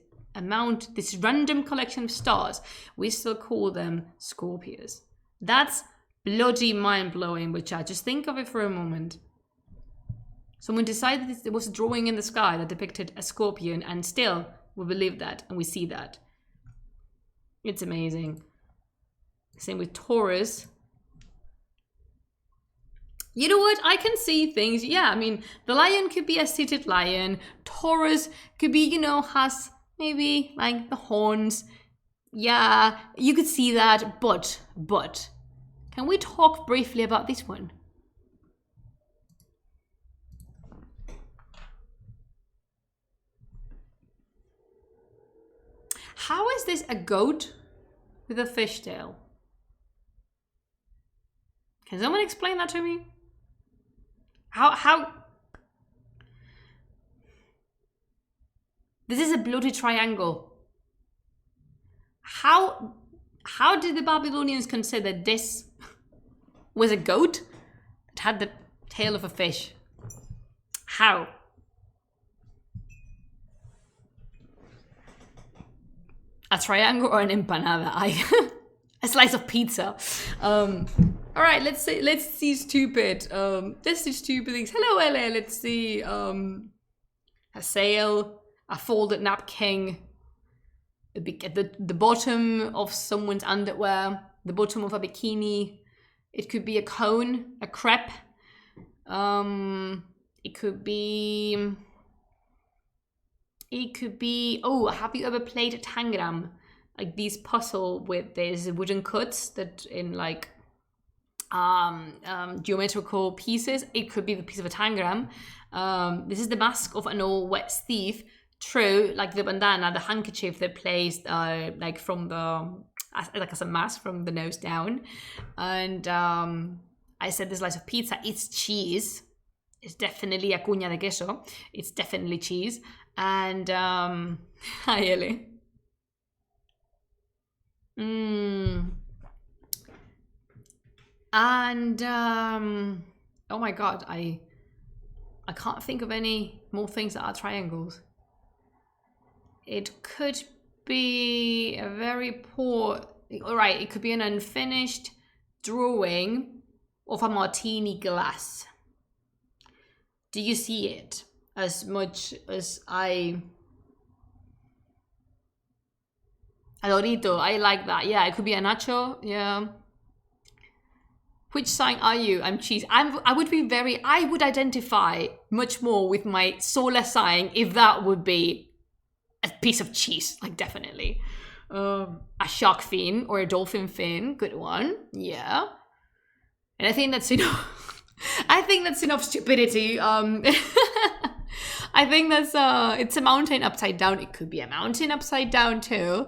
random collection of stars, we still call them Scorpius. That's bloody mind-blowing, which I just think of it for a moment. Someone decided there was a drawing in the sky that depicted a scorpion, and still we believe that and we see that. It's amazing. Same with Taurus. You know what? I can see things. Yeah, I mean, the lion could be a seated lion. Taurus could be, has maybe like the horns. Yeah, you could see that. But, can we talk briefly about this one? How is this a goat with a fishtail? Can someone explain that to me? How? This is a bloody triangle. How did the Babylonians consider this was a goat that had the tail of a fish? How? A triangle or an empanada? A slice of pizza. All right, let's see stupid. Let's see stupid things. Hello, LA. Let's see a sail, a folded napkin, the bottom of someone's underwear, the bottom of a bikini. It could be a cone, a crepe. It could be. Oh, have you ever played a tangram? Like these puzzle with these wooden cuts that in like geometrical pieces. It could be the piece of a tangram. This is the mask of an old wet thief. True, like the bandana, the handkerchief that plays like from as a mask from the nose down. And I said the slice of pizza, it's cheese. It's definitely a cuña de queso. It's definitely cheese. And hi Ellie. And oh my god, I can't think of any more things that are triangles. It could be a very poor, all right, it could be an unfinished drawing of a martini glass. Do you see it? As much as Adorito, I like that. Yeah, it could be a nacho. Yeah. Which sign are you? I'm cheese. I would identify much more with my solar sign if that would be a piece of cheese, like definitely. A shark fin or a dolphin fin, good one. Yeah. And I think that's enough. I think that's enough stupidity. I think that's it's a mountain upside down. It could be a mountain upside down too.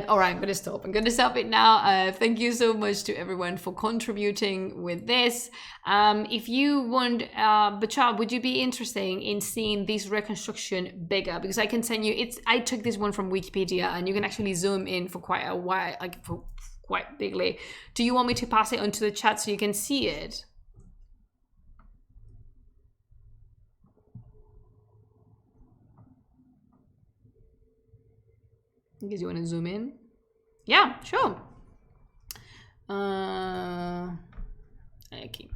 All right, I'm going to stop. I'm going to stop it now. Thank you so much to everyone for contributing with this. If you want, Bachar, would you be interested in seeing this reconstruction bigger? Because I can send you, I took this one from Wikipedia and you can actually zoom in for quite a while, like for quite bigly. Do you want me to pass it onto the chat so you can see it? Because you want to zoom in? Yeah, sure. Okay.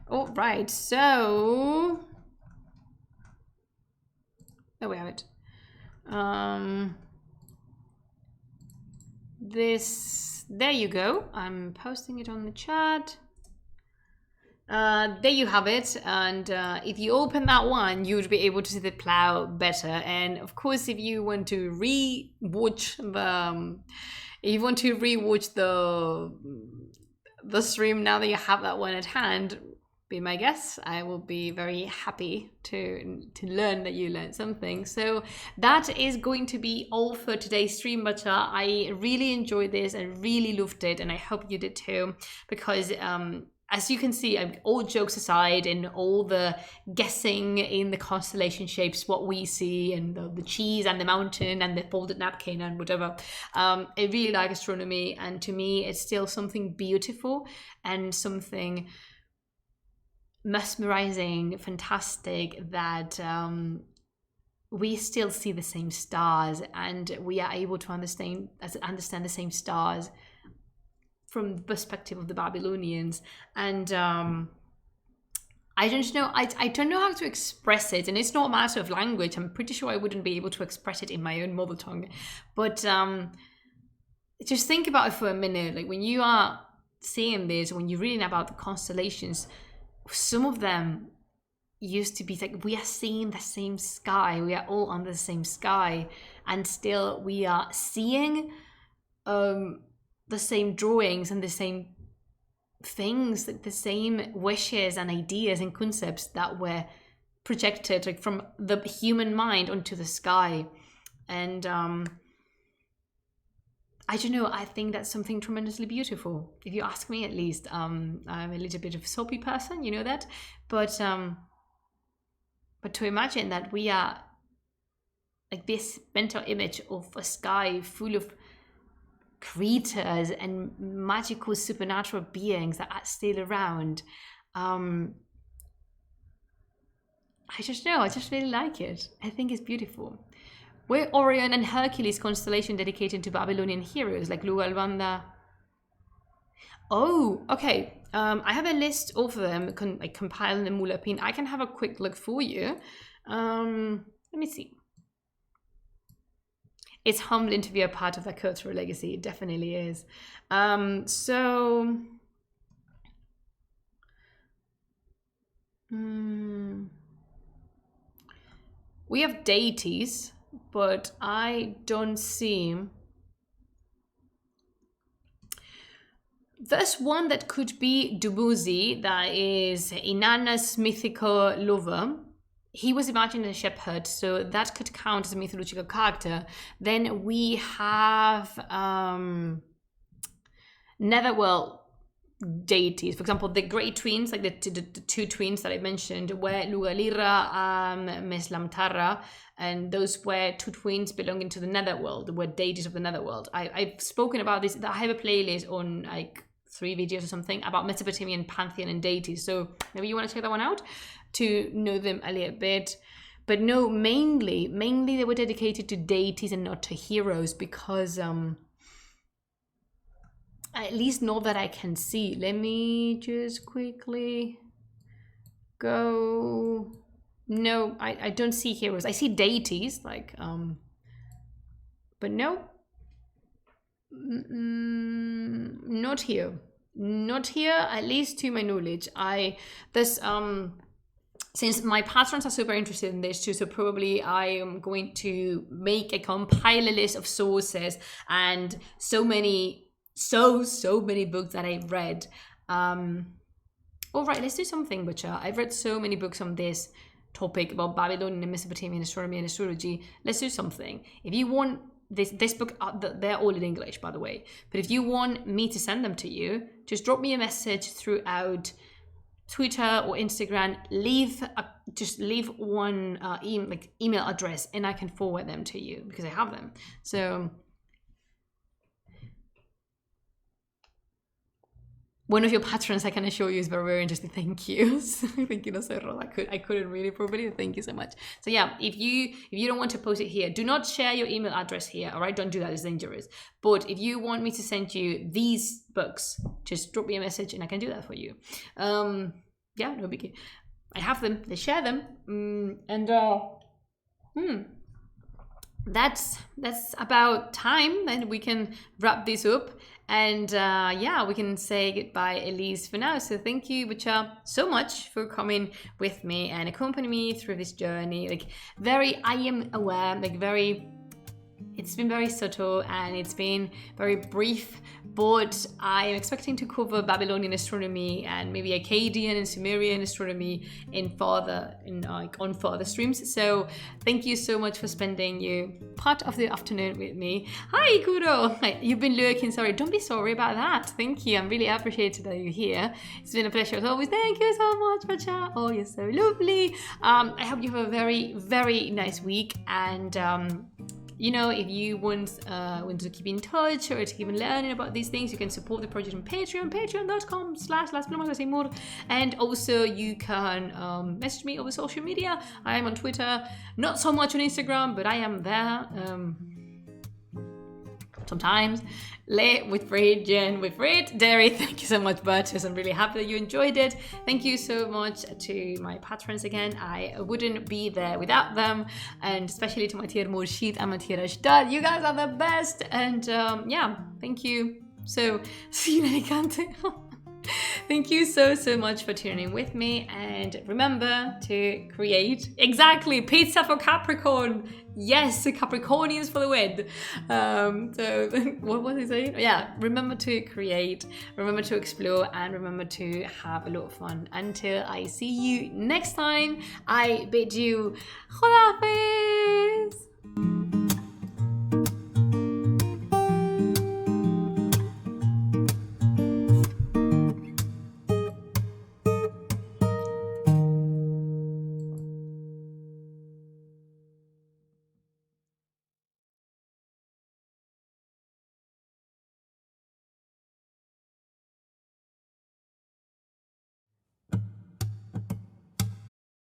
All right, so there we have it. There you go. I'm posting it on the chat. There you have it, and if you open that one, you would be able to see the plow better. And of course, if you want to re-watch the stream now that you have that one at hand, be my guest. I will be very happy to learn that you learned something. So that is going to be all for today's stream, but I really enjoyed this and really loved it, and I hope you did too, because as you can see, all jokes aside and all the guessing in the constellation shapes, what we see, and the cheese and the mountain and the folded napkin and whatever, I really like astronomy, and to me it's still something beautiful and something mesmerizing, fantastic, that we still see the same stars, and we are able to understand the same stars from the perspective of the Babylonians. And I don't know how to express it, and it's not a matter of language. I'm pretty sure I wouldn't be able to express it in my own mother tongue, but just think about it for a minute. Like, when you are seeing this, when you're reading about the constellations, some of them used to be like, we are seeing the same sky, we are all under the same sky, and still we are seeing the same drawings and the same things, like the same wishes and ideas and concepts that were projected, like, from the human mind onto the sky. And I don't know, I think that's something tremendously beautiful, if you ask me, at least. I'm a little bit of a soapy person, you know that, but to imagine that we are like this mental image of a sky full of creatures and magical supernatural beings that are still around, I just really like it. I think it's beautiful. We're Orion and Hercules constellation dedicated to Babylonian heroes like Lugalbanda. Oh, okay. I have a list of them compiled in the Mulipine. I can have a quick look for you. Let me see. It's humbling to be a part of that cultural legacy. It definitely is. We have deities, but I don't see. There's one that could be Dumuzi, that is Inanna's mythical lover. He was imagined as a shepherd, so that could count as a mythological character. Then we have netherworld deities. For example, the great twins, like the two twins that I mentioned, were Lugalira and Meslamtara, and those were two twins belonging to the netherworld, were deities of the netherworld. I've spoken about this. I have a playlist on like 3 videos or something about Mesopotamian pantheon and deities, so maybe you want to check that one out to know them a little bit. But no, mainly they were dedicated to deities and not to heroes, because at least not that I can see. Let me just quickly go. No, I don't see heroes. I see deities, like but no, not here, at least to my knowledge. Since my patrons are super interested in this too, so probably I am going to compile a list of sources and so many books that I've read All right, let's do something, Butcher. I've read so many books on this topic about Babylonian and Mesopotamian astronomy and astrology. Let's do something. If you want this book, they're all in English, by the way. But if you want me to send them to you, just drop me a message throughout Twitter or Instagram. Just leave one email address, and I can forward them to you because I have them. So one of your patrons, I can assure you, is very, very interesting. Thank you. Thank you, Nocerro. I couldn't read it properly. Thank you so much. So yeah, if you don't want to post it here, do not share your email address here. All right, don't do that. It's dangerous. But if you want me to send you these books, just drop me a message, and I can do that for you. Yeah, no biggie. I have them. They share them, that's about time. Then we can wrap this up. And yeah, we can say goodbye at least for now. So thank you, Butcher, so much for coming with me and accompanying me through this journey. I am aware, it's been very subtle and it's been very brief, but I am expecting to cover Babylonian astronomy and maybe Akkadian and Sumerian astronomy on further streams. So thank you so much for spending your part of the afternoon with me. Hi, Kuro. You've been lurking. Sorry, don't be sorry about that. Thank you. I'm really appreciated that you're here. It's been a pleasure as always. Thank you so much, Bacha. Oh, you're so lovely. I hope you have a very, very nice week. And if you want to keep in touch or to keep learning about these things, you can support the project on Patreon, patreon.com/lasplumas. And also you can message me over social media. I am on Twitter, not so much on Instagram, but I am there sometimes. With Fred, Jen, with Fred, Derry. Thank you so much, Bertus. I'm really happy that you enjoyed it. Thank you so much to my patrons again. I wouldn't be there without them. And especially to my Matir Murshid and Matir Ashdad. You guys are the best. And yeah, thank you. So, see you in Alicante. Thank you so much for tuning in with me, and remember to create pizza for Capricorn. Yes, Capricornians for the win. So what was he saying? Yeah, remember to create, remember to explore, and remember to have a lot of fun. Until I see you next time, I bid you Khuda Hafiz.